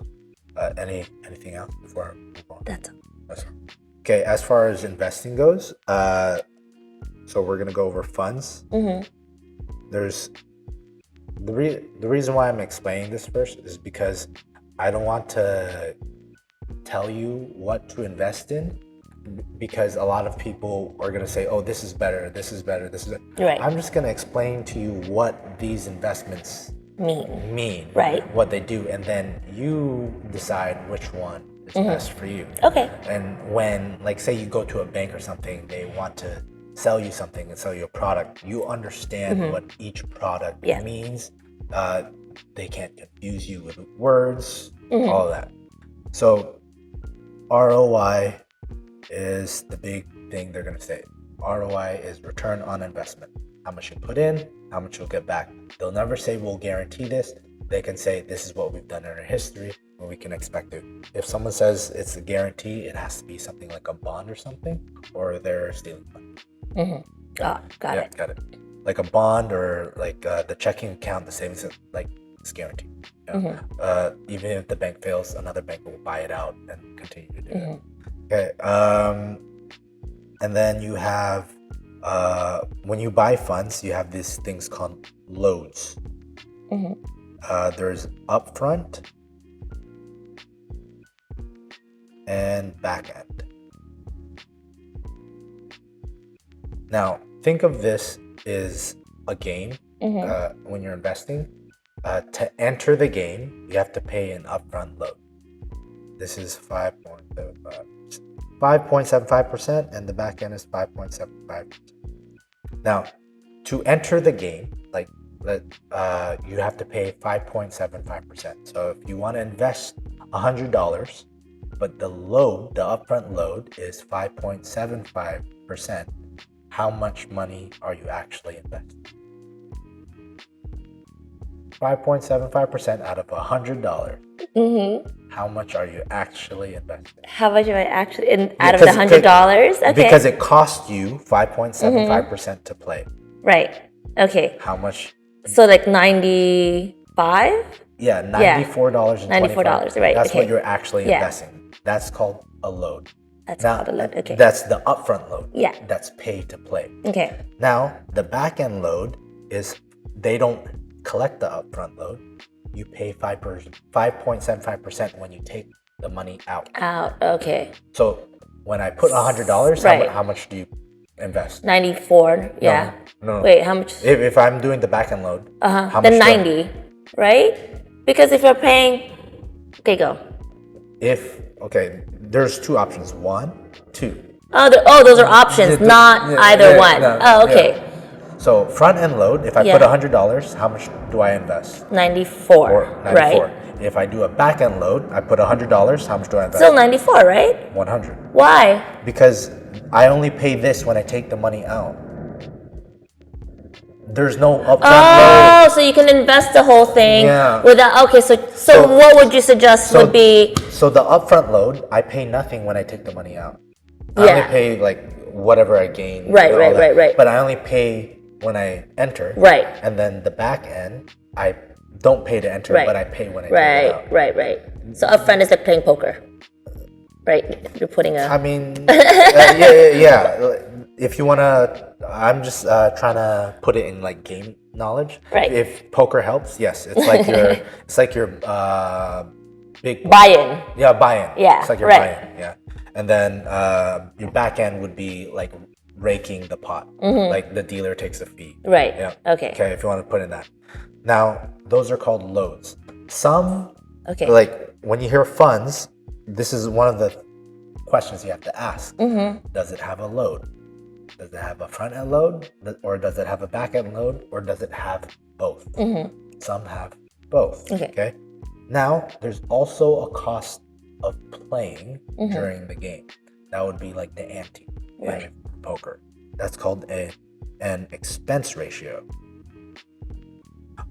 Anything else before I move on?
That's
That's all. Okay, as far as investing goes, so we're gonna go over funds. There's the reason why I'm explaining this first is because I don't want to tell you what to invest in, because a lot of people are gonna say, "Oh, this is better. This is better. This is."
Right.
I'm just gonna explain to you what these investments mean,
Right.
what they do, and then you decide which one is best for you.
okay.
And when, like, say you go to a bank or something, they want to sell you something and sell you a product, you understand what each product
Yeah.
means. They can't confuse you with words, all of that. So ROI is the big thing they're going to say. ROI is return on investment. How much you put in, how much you'll get back. They'll never say we'll guarantee this. They can say this is what we've done in our history and we can expect it. If someone says it's a guarantee, it has to be something like a bond or something, or they're stealing money.
Got it.
Got it. Like a bond, or like the checking account, the savings, like it's guaranteed. Even if the bank fails, another bank will buy it out and continue to do it. Okay. And then you have, when you buy funds, you have these things called loads. There's upfront and back end. Now, think of this as a game when you're investing. To enter the game, you have to pay an upfront load. This is 5.75%, and the back end is 5.75%. Now, to enter the game, you have to pay 5.75%. So if you want to invest $100, but the upfront load is 5.75%, how much money are you actually investing? 5.75% out of $100. How much are you actually investing?
How much am I actually out of the $100? Okay.
Because it costs you 5.75% to play.
Right. Okay.
How much?
So like 95?
Yeah, $94.25.
$94, right.
That's
okay.
what you're actually investing. That's called a load.
That's called a load. Okay.
That's the upfront load.
Yeah.
That's pay to play.
Okay.
Now, the back end load is they don't collect the upfront load. You pay 5.75% when you take the money out.
Okay.
So when I put $100,
Right.
how much do you invest?
94, yeah.
No.
Wait, how much?
If I'm doing the back end load, how much?
Then 90, right? Because if you're paying, okay, go.
There's two options. 1, 2.
Those are options, not either one. Okay.
Yeah. So front end load, if I put $100, how much do I invest?
94,
Or 94.
right?
If I do a back end load, I put $100, how much do I invest?
Still 94, right?
100.
Why?
Because I only pay this when I take the money out. There's no upfront load.
So you can invest the whole thing
Yeah.
without. Okay, so what would you suggest would be?
So the upfront load, I pay nothing when I take the money out. I
Yeah.
only pay whatever I gain.
Right.
But I only pay when I enter.
Right.
And then the back end, I don't pay to enter, but I pay when I take it out.
Right. So upfront is like playing poker, right? You're putting a.
I mean, yeah. If you wanna, I'm just trying to put it in game knowledge.
Right.
If poker helps, yes, it's like your big
buy-in.
Yeah, buy-in.
Yeah,
it's like your
right.
buy-in. Yeah, and then your back end would be like raking the pot, like the dealer takes a fee.
Right.
Yeah.
Okay.
Okay, if you want to put in that. Now, those are called loads. Some,
Okay.
when you hear funds, this is one of the questions you have to ask. Does it have a load? Does it have a front end load? Or does it have a back end load? Or does it have both? Some have both.
Okay.
Now, there's also a cost of playing during the game. That would be like the ante in poker. That's called an expense ratio.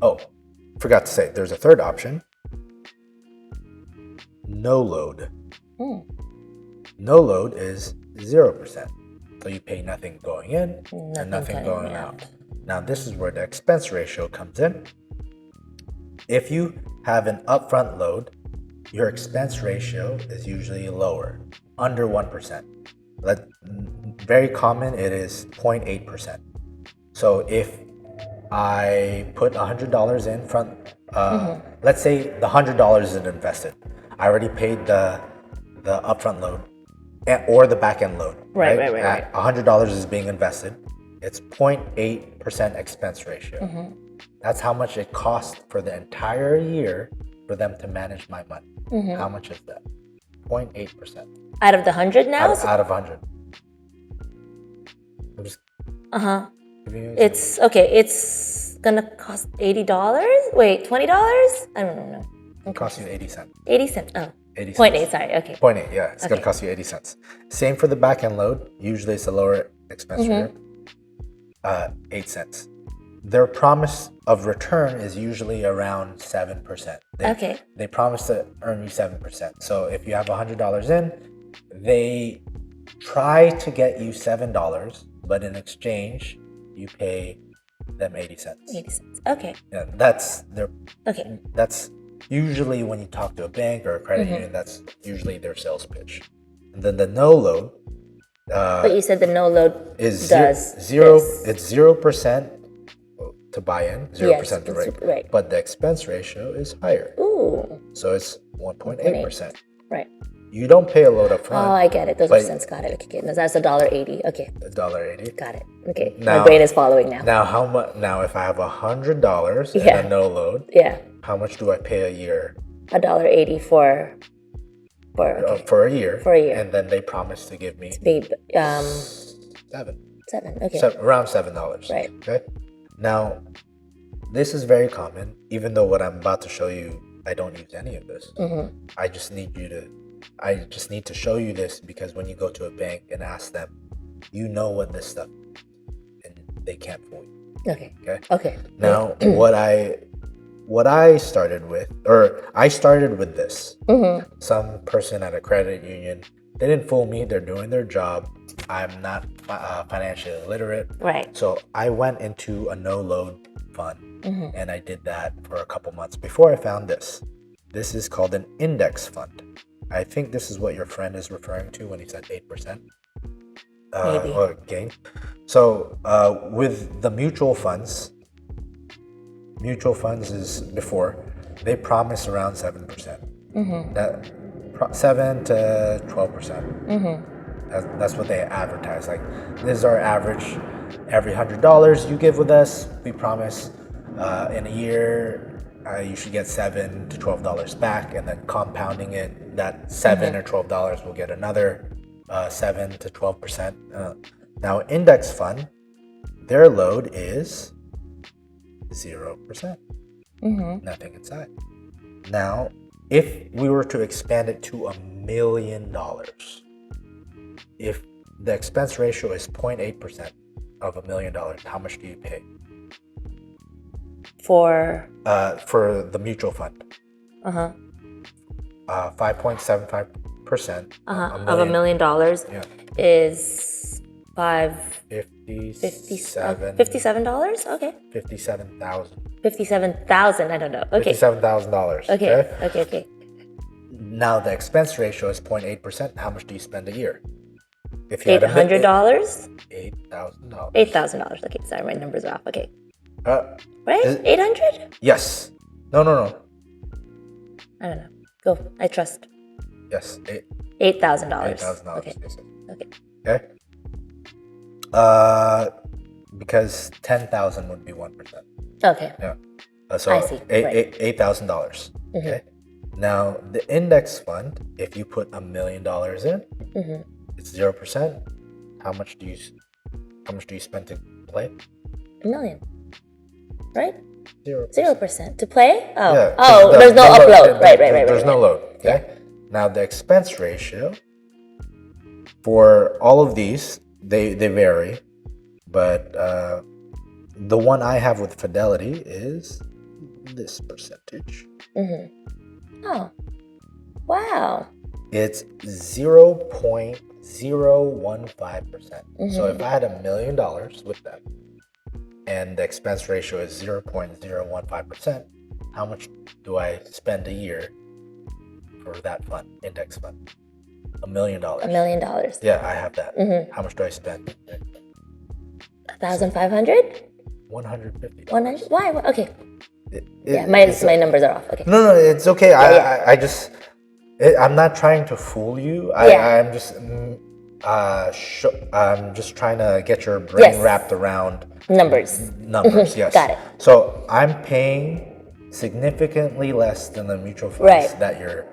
Oh, forgot to say, there's a third option. No load. No load is 0%. So you pay nothing going in and nothing going out. Now this is where the expense ratio comes in. If you have an upfront load, your expense ratio is usually lower, under 1%. Very common, it is 0.8%. So if I put $100 in front, let's say the $100 isn't invested. I already paid the upfront load or the back end load.
Right.
$100 is being invested. It's 0.8% expense ratio. That's how much it costs for the entire year for them to manage my money. How much is that? 0.8%.
Out of the 100 now?
Out of 100. I'm just giving you an
It's okay. It's gonna cost $80. Wait, $20? I don't know.
It costs you 80 cents.
80 cents. Oh.
80 cents.
0.8, sorry. Okay.
0.8, yeah. It's going to cost you 80 cents. Same for the back end load. Usually it's a lower expense rate. 8 cents. Their promise of return is usually around 7%. They promise to earn you 7%. So if you have $100 in, they try to get you $7, but in exchange, you pay them 80 cents.
80 cents. Okay.
Yeah, that's their.
Okay.
That's usually when you talk to a bank or a credit union. That's usually their sales pitch. And then the no load.
But you said the no load
is
does
zero.
this.
It's 0% to buy in, 0% to rate.
Right.
But the expense ratio is higher.
Ooh.
So it's 1.8%.
Right.
you don't pay a load up
Oh,
front.
I get it. Those
but
are cents. Got it. Okay. No, that's $1.80. Okay.
$1.80.
Got it. Okay.
Now-
My brain is following now.
Now how much? Now if I have $100 and
Yeah.
a no load,
Yeah.
how much do I pay a year?
$1.80 for okay.
For a year.
For a year.
And then they promise to give me
Babe,
seven.
$7. Okay.
Around $7.
Right.
Okay. Now, this is very common. Even though what I'm about to show you, I don't use any of this. I just need to show you this because when you go to a bank and ask them, you know what this stuff, and they can't fool you.
Okay.
Okay.
Okay.
Now, what I started with, or I started with this. Some person at a credit union, they didn't fool me. They're doing their job. I'm not financially illiterate.
Right.
So I went into a no load fund and I did that for a couple months before I found this. This is called an index fund. I think this is what your friend is referring to when he said 8%.
Maybe.
Or gain. So with the mutual funds is before, they promise around 7%. That 7 to 12%. That's what they advertise. Like, this is our average. Every $100 you give with us, we promise in a year you should get $7 to $12 back, and then compounding it, that $7 or $12 will get another 7 to 12%. Now, index fund, their load is 0%. Nothing inside. Now, if we were to expand it to $1 million, if the expense ratio is 0.8% of $1 million, how much do you pay?
For
the mutual fund. 5.75%
of $1 million
Yeah.
is
$57,000.
$57? Okay. 57,000. I don't know. Okay.
$57,000.
Okay.
Now the expense ratio is 0.8%. How much do you spend a year? If you had
$800?
$8,000.
$8,000. Okay, sorry, my numbers are off. Okay. Right?
Is-
800?
Yes. No.
I don't know. Go. I trust.
Yes.
$8,000.
$8,000.
Okay.
Yes.
Okay.
Okay. Because 10,000 would be 1%.
Okay.
Yeah. So
I see. Right.
$8,000. Okay. Now the index fund, if you put $1 million in, it's 0%. How much do you spend to play?
$1 million. Right?
0%.
0% to play? Oh.
Yeah,
Oh, there's no
load.
upload. Right.
There's no load. Okay. Now the expense ratio for all of these, they vary, but the one I have with Fidelity is this percentage.
Oh. Wow.
It's 0.015%. So if I had $1 million with them, and the expense ratio is 0.015%, how much do I spend a year for that fund, index fund? $1 million.
$1 million.
Yeah, I have that. How much do I spend?
1,500?
$150.
100? Why? Okay.
Yeah,
My numbers are off. Okay.
No, it's okay.
Yeah.
I'm not trying to fool you. I'm just trying to get your brain
Yes.
wrapped around
Numbers.
Yes.
Got it.
So I'm paying significantly less than the mutual funds
Right.
that your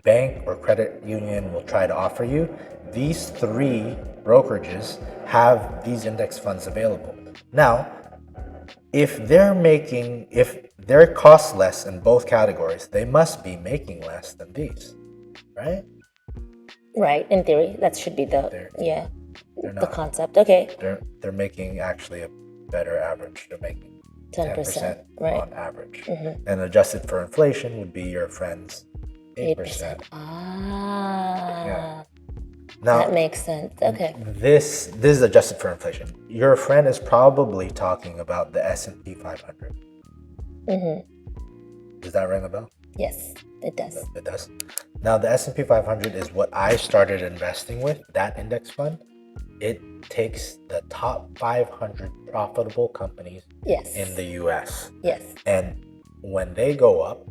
bank or credit union will try to offer you. These 3 brokerages have these index funds available. Now, if they're cost less in both categories, they must be making less than these, right?
Right. In theory, that should be the
not.
concept. Okay.
They're making actually a better average. They're making 10%
Right.
on average. And adjusted for inflation would be your friend's 8%.
Ah.
Yeah. Now,
That makes sense. Okay.
this is adjusted for inflation. Your friend is probably talking about the S&P 500. Does that ring a bell?
Yes, it does.
It does. Now, the S&P 500 is what I started investing with, that index fund. It takes the top 500 profitable companies
Yes.
in the US.
Yes.
And when they go up,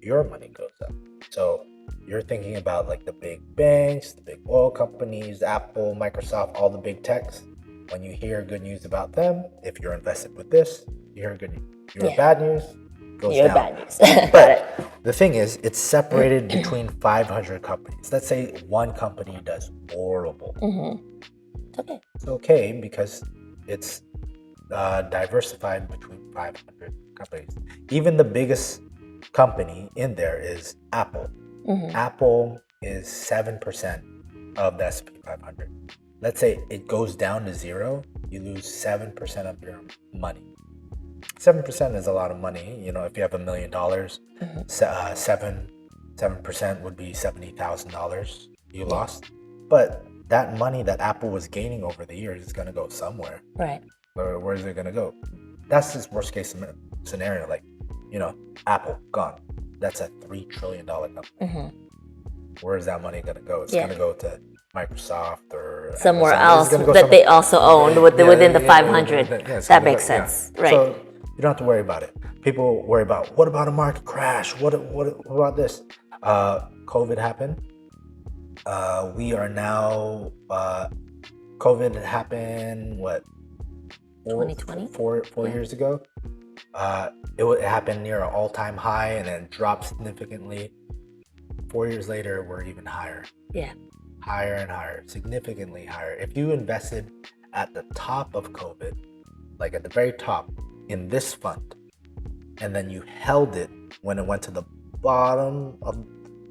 your money goes up. So you're thinking about like the big banks, the big oil companies, Apple, Microsoft, all the big techs. When you hear good news about them, if you're invested with this, you hear good news. Your bad news goes
You're
down.
bad news.
But the thing is, it's separated between 500 companies. Let's say one company does horrible.
It's okay.
It's okay because it's diversified between 500 companies. Even the biggest company in there is Apple. Apple is 7% of the S&P 500. Let's say it goes down to zero, you lose 7% of your money. 7% is a lot of money. You know, if you have $1 million, 7% would be $70,000 you lost. But that money that Apple was gaining over the years is going to go somewhere.
Right.
Where is it going to go? That's this worst case scenario. Like, you know, Apple gone. That's a $3 trillion company. Where is that money going to go? It's going to go to Microsoft or
somewhere
Amazon.
else that they also owned within the 500. That makes sense. Right.
So you don't have to worry about it. People worry about, what about a market crash? What about this? COVID happened. We are now, COVID happened, what?
2020?
Four years ago. It happened near an all-time high and then dropped significantly. 4 years later, we're even higher.
Yeah.
Higher and higher, significantly higher. If you invested at the top of COVID, like at the very top in this fund, and then you held it when it went to the bottom of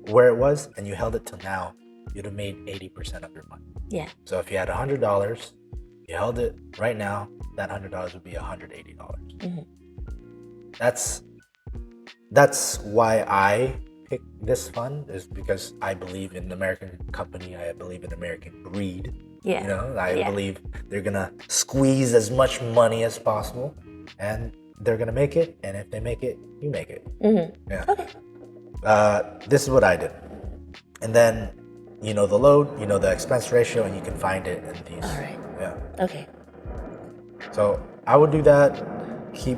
where it was, and you held it till now, you'd have made 80% of your money.
Yeah.
So if you had $100, you held it right now, that $100 would be $180. That's why I pick this fund, is because I believe in American company. I believe in American greed.
Yeah.
You know, I believe they're gonna squeeze as much money as possible, and they're gonna make it. And if they make it, you make it. Yeah.
Okay.
This is what I did, and then you know the load, you know the expense ratio, and you can find it in these.
All right.
Yeah.
Okay.
So I would do that. Keep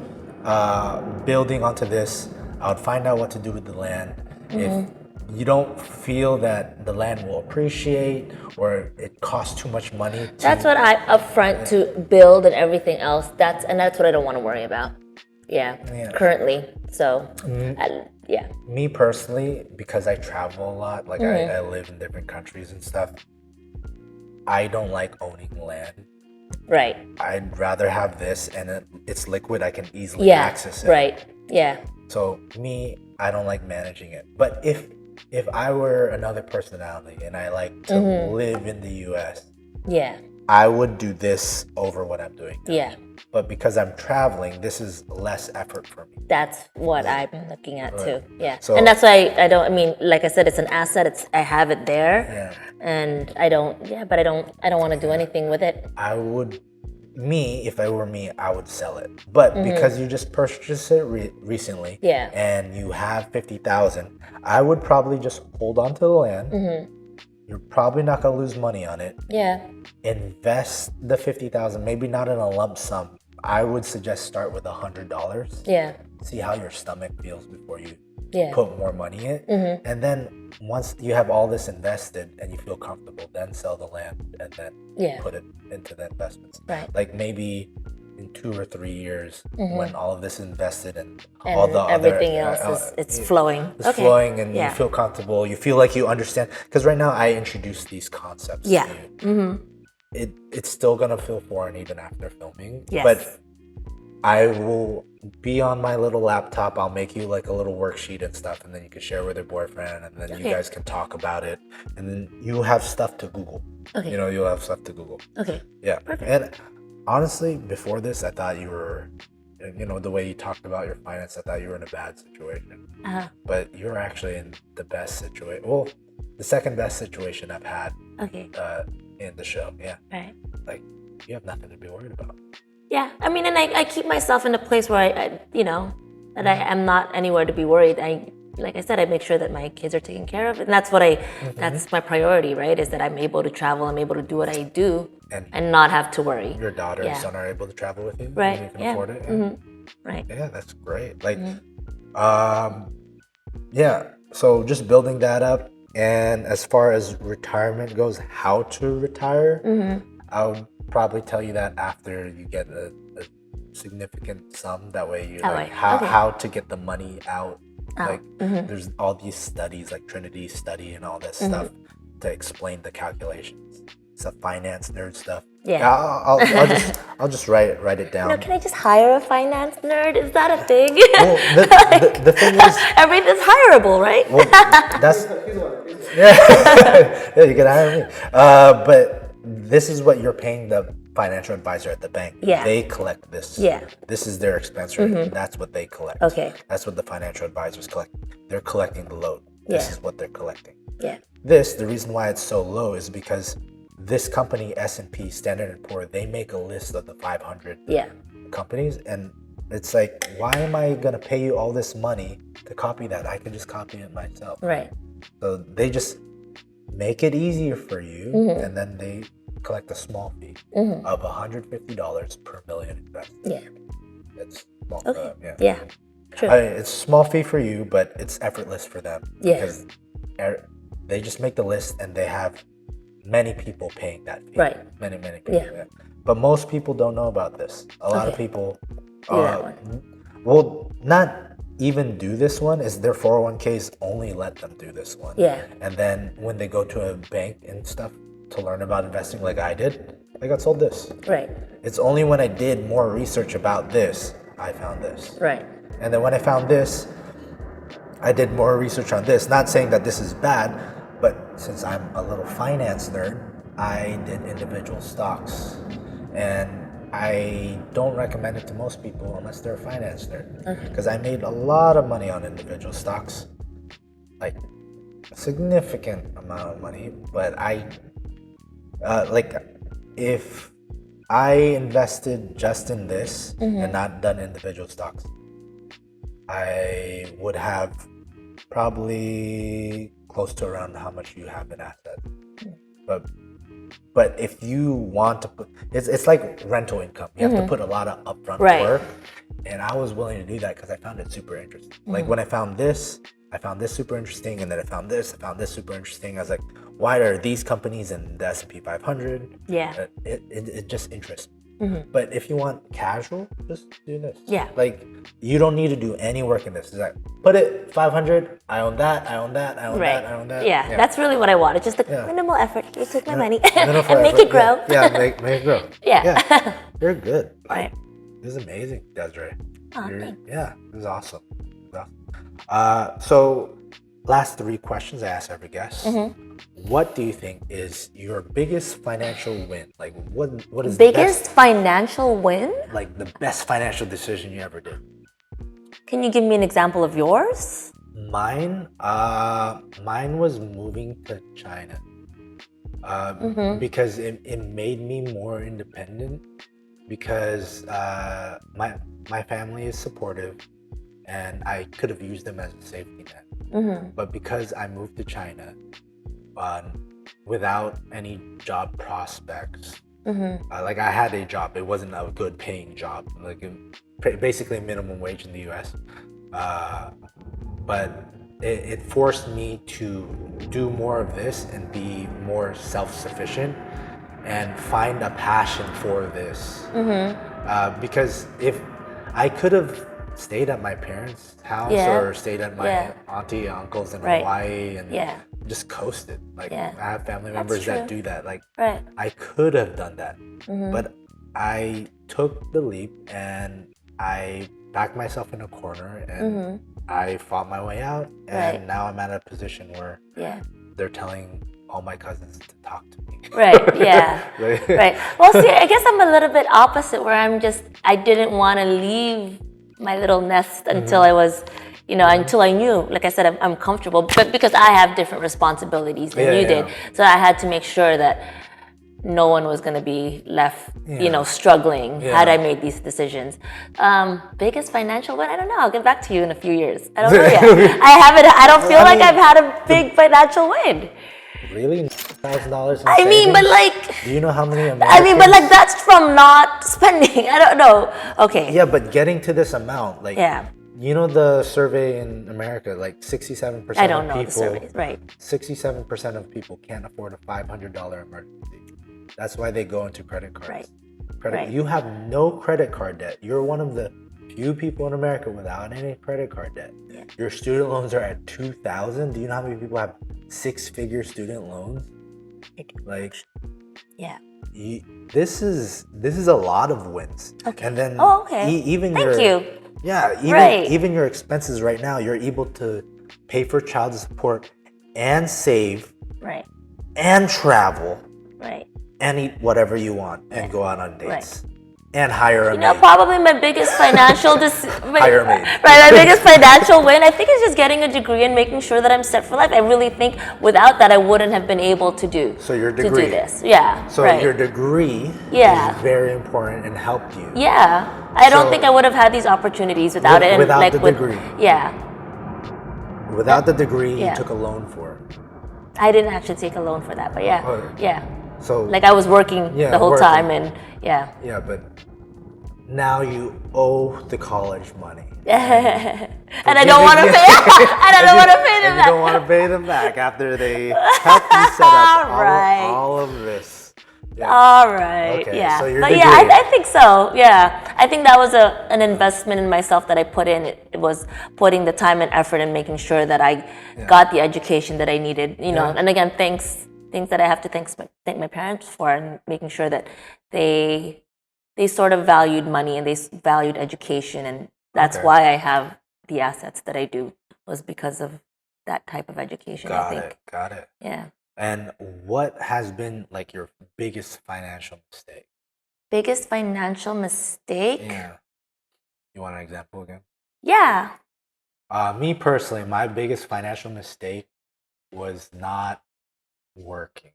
building onto this. I would find out what to do with the land. If you don't feel that the land will appreciate or it costs too much money,
That's what I upfront to build and everything else. That's what I don't want to worry about. Yeah. Currently. So. Yeah.
Me personally, because I travel a lot, like I live in different countries and stuff, I don't like owning land.
Right.
I'd rather have this, and it's liquid. I can easily access it.
Right. Yeah.
So me, I don't like managing it. But if I were another personality and I like to live in the U.S.,
Yeah.
I would do this over what I'm doing now.
Yeah.
But because I'm traveling, this is less effort for me.
That's what I've been looking at too. Yeah.
So-
and that's why I don't. I mean, like I said, it's an asset. I have it there.
Yeah.
And I don't. Yeah. But I don't want to do anything with it.
If I were me, I would sell it. But because you just purchased it recently,
Yeah.
and you have 50,000, I would probably just hold on to the land. You're probably not gonna lose money on it.
Yeah.
Invest the 50,000, maybe not in a lump sum. I would suggest start with $100.
Yeah.
See how your stomach feels before you
Yeah.
put more money in it. And then once you have all this invested and you feel comfortable, then sell the land and then put it into the investments.
Right.
Like maybe in 2 or 3 years, when all of this is invested and
And
all the
everything
other,
else is flowing.
it's flowing, and you feel comfortable. You feel like you understand. Because right now I introduce these concepts
Yeah.
to you. It's still gonna feel foreign even after filming.
Yes.
But I will be on my little laptop. I'll make you like a little worksheet and stuff, and then you can share with your boyfriend, and then you guys can talk about it, and then you have stuff to Google.
Okay.
You know, you'll have stuff to Google.
Okay.
Yeah. And honestly, before this, I thought you were, you know, the way you talked about your finance, I thought you were in a bad situation. But you're actually in the best situation. Well, the second best situation I've had
Okay.
in the show. Yeah.
Right.
Like, you have nothing to be worried about.
Yeah. I mean, and I keep myself in a place where I you know, that I am not anywhere to be worried. Like I said, I make sure that my kids are taken care of, and that's what that's my priority, right? Is that I'm able to travel, I'm able to do what I do, and not have to worry.
Your daughter and son are able to travel with you,
Right.
You can afford it. Yeah.
Right.
Yeah, that's great. Like, yeah. So just building that up. And as far as retirement goes, how to retire, I'll probably tell you that after you get a significant sum. That way you like how to get the money out. Like there's all these studies like Trinity study and all this stuff to explain the calculations. It's a finance nerd stuff.
Yeah.
I'll just write it down.
No, can I just hire a finance nerd? Is that a thing?
Well, the thing is,
everything's hireable, right?
well, that's yeah, you can hire me. But this is what you're paying the financial advisor at the bank.
Yeah.
They collect this.
Yeah.
This is their expense rate. That's what they collect.
Okay.
That's what the financial advisors collect. They're collecting the load. This
Yeah.
is what they're collecting.
Yeah.
The reason why it's so low is because this company, S&P, Standard & Poor, they make a list of the 500
Yeah.
companies, and it's like, why am I gonna pay you all this money to copy that? I can just copy it myself.
Right.
So they just make it easier for you, and then they collect a small fee of $150 per million invested.
Yeah.
It's small.
Okay.
Yeah.
Yeah. True.
It's a small fee for you, but it's effortless for them.
Yeah.
Because they just make the list, and they have many people paying that fee.
Right.
Many people.
Yeah.
But most people don't know about this. A lot of
Okay.
people
Do that one.
will not even do this one. Is their 401ks only let them do this one.
Yeah.
And then when they go to a bank and stuff to learn about investing like I did, I got sold this.
Right.
It's only when I did more research about this, I found this.
Right.
And then when I found this, I did more research on this. Not saying that this is bad, but since I'm a little finance nerd, I did individual stocks. And I don't recommend it to most people unless they're a finance nerd. Because I made a lot of money on individual stocks. Like a significant amount of money. But if I invested just in this and not done individual stocks, I would have probably close to around how much you have in assets. But if you want to put, it's like rental income. You have to put a lot of upfront work, and I was willing to do that because I found it super interesting. Like when I found this super interesting, and then I found this super interesting. I was like, why are these companies in the S&P 500?
Yeah.
It just interests me. But if you want casual, just do this.
Yeah.
Like you don't need to do any work in this. It's like put it 500. I own that. I own that. I own
Right.
that. I own that.
Yeah. That's really what I wanted. Just the minimal effort. You take my money
Minimal
and make
effort.
it grow.
Yeah, make it grow.
Yeah.
You're good.
Right.
This is amazing, Desiree.
Oh, thanks.
Yeah, this is awesome. So, last 3 questions I ask every guest. What do you think is your biggest financial win? Like, what is
Biggest financial win?
like the best financial decision you ever did?
Can you give me an example of yours?
Mine was moving to China. Because it made me more independent. Because my family is supportive, and I could have used them as a safety net. But because I moved to China without any job prospects, like I had a job, it wasn't a good paying job, like basically minimum wage in the U.S. But it forced me to do more of this and be more self-sufficient and find a passion for this. Because if I could have stayed at my parents' house or stayed at my auntie and uncles in Hawaii and just coasted. Like I have family members that do that. Like I could have done that, but I took the leap and I backed myself in a corner and I fought my way out. And now I'm at a position where they're telling all my cousins to talk to me.
Right, yeah. Right. Well, see, I guess I'm a little bit opposite where I didn't want to leave my little nest until I was, until I knew, like I said, I'm comfortable, but because I have different responsibilities than you did. So I had to make sure that no one was going to be left, struggling had I made these decisions. Biggest financial win? I don't know. I'll get back to you in a few years. I don't know yet. I don't feel like I've had a big financial win.
Really? $1,000?
I mean, but like...
Do you know how many Americans...
I mean, but like that's from not spending. I don't know. Okay.
Yeah, but getting to this amount, like...
Yeah.
You know the survey in America, like 67%
I don't
of
know the
people,
surveys, right?
67% of people can't afford a $500 emergency. That's why they go into credit cards.
Right.
Credit,
Right.
You have no credit card debt. You're one of the few people in America without any credit card debt.
Yeah.
Your student loans are at $2,000. Do you know how many people have six-figure student loans? Like,
Yeah.
this is a lot of wins.
Okay.
And then
okay.
even
Thank you.
Yeah,
Right.
even your expenses right now, you're able to pay for child support and save
Right.
and travel
Right.
and eat whatever you want and go out on dates
Right.
and hire a
You know,
maid.
probably my biggest financial
Hire a maid.
Right, my biggest financial win, I think, is just getting a degree and making sure that I'm set for life. I really think without that, I wouldn't have been able to do
So your
to
degree.
do this. Yeah.
So
right.
your degree
Yeah.
is very important and helped you.
Yeah. I don't
So-
think I would have had these opportunities without it. And
Without
like
the degree.
Yeah.
Without the degree,
Yeah.
you took a loan for it.
I didn't actually take a loan for that, but yeah.
Oh.
Yeah.
So
Like I was working
Yeah,
the whole
working.
time and yeah.
yeah, but now you owe the college money.
And I don't want to pay. And I don't want to pay them
And you
back.
don't want to pay them back after they help you set up
Right.
all of this. Yeah.
All right.
Okay,
Yeah.
so your
But yeah,
degree.
I think so. Yeah. I think that was an investment in myself that I put in. It was putting the time and effort and making sure that I got the education that I needed. You know,
Yeah.
and again, things that I have to thank my parents for, and making sure that they sort of valued money and they valued education, and that's
Okay.
why I have the assets that I do, was because of that type of education. I think.
Got it.
Yeah.
And what has been like your biggest financial mistake?
Biggest financial mistake?
Yeah. You want an example again?
Yeah.
Me personally, my biggest financial mistake was not working.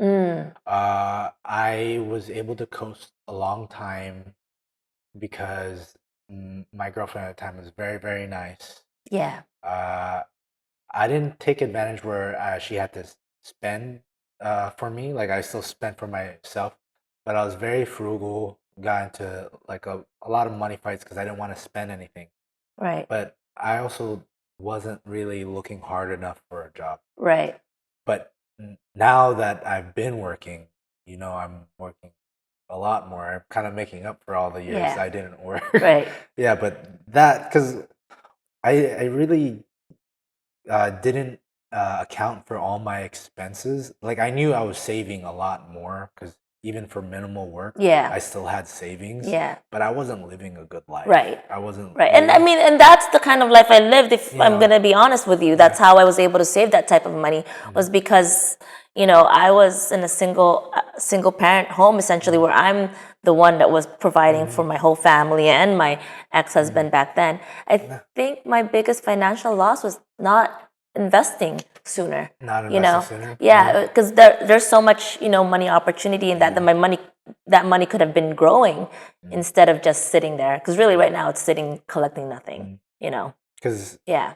Mm.
I was able to coast a long time because my girlfriend at the time was very, very nice.
Yeah.
I didn't take advantage where she had to spend for me. Like I still spent for myself, but I was very frugal. Got into like a lot of money fights because I didn't want to spend anything.
Right.
But I also wasn't really looking hard enough for a job.
Right.
But now that I've been working, you know, I'm working a lot more. I'm kind of making up for all the years
Yeah.
I didn't work.
Right.
Yeah, but that because I really didn't account for all my expenses. Like I knew I was saving a lot more because even for minimal work,
Yeah.
I still had savings.
Yeah.
But I wasn't living a good life.
Right.
I wasn't.
Right. And I mean, and that's the kind of life I lived. If I'm
Yeah.
going to be honest with you, that's how I was able to save that type of money, was because, you know, I was in a single parent home essentially, where I'm the one that was providing for my whole family and my ex-husband back then. I think my biggest financial loss was not investing sooner.
Not
You know,
investing sooner?
yeah, because there's so much, you know, money opportunity in that that money could have been growing instead of just sitting there. Because really, right now, it's sitting collecting nothing. You know,
Because
yeah,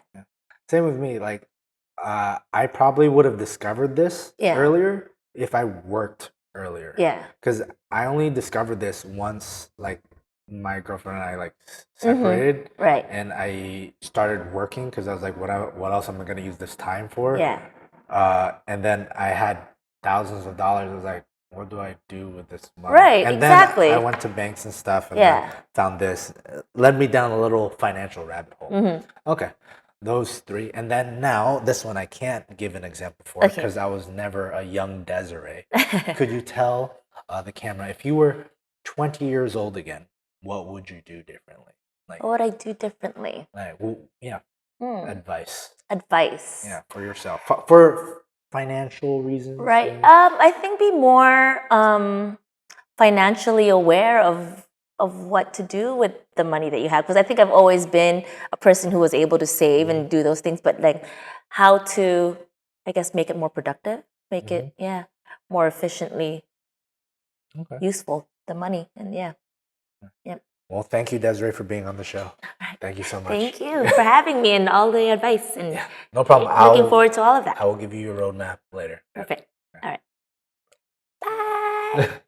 same with me. Like, I probably would have discovered this
Yeah.
earlier if I worked earlier.
yeah,
Because I only discovered this once, like, my girlfriend and I like separated,
right,
and I started working because I was like, what else am I gonna use this time for?
yeah,
And then I had thousands of dollars. I was like, what do I do with this money?
Right,
and
exactly.
then I went to banks and stuff, and
Yeah.
then found this. Led me down a little financial rabbit hole.
Mm-hmm.
Okay, those three, and then now this one I can't give an example for
Okay.
because I was never a young Desiree. Could you tell the camera if you were 20 years old again, what would you do differently? Like,
What would I do differently?
yeah, advice.
Advice.
Yeah, for yourself, for financial reasons.
Right.
maybe?
I think be more financially aware of what to do with the money that you have, because I think I've always been a person who was able to save and do those things, but like how to, I guess, make it more productive, make it more efficiently
Okay.
useful, the money, and
Well, thank you, Desiree, for being on the show. Thank you so much.
Thank you for having me and all the advice, and
No problem.
looking forward to all of that.
I will give you your roadmap later.
Perfect. All right. Bye.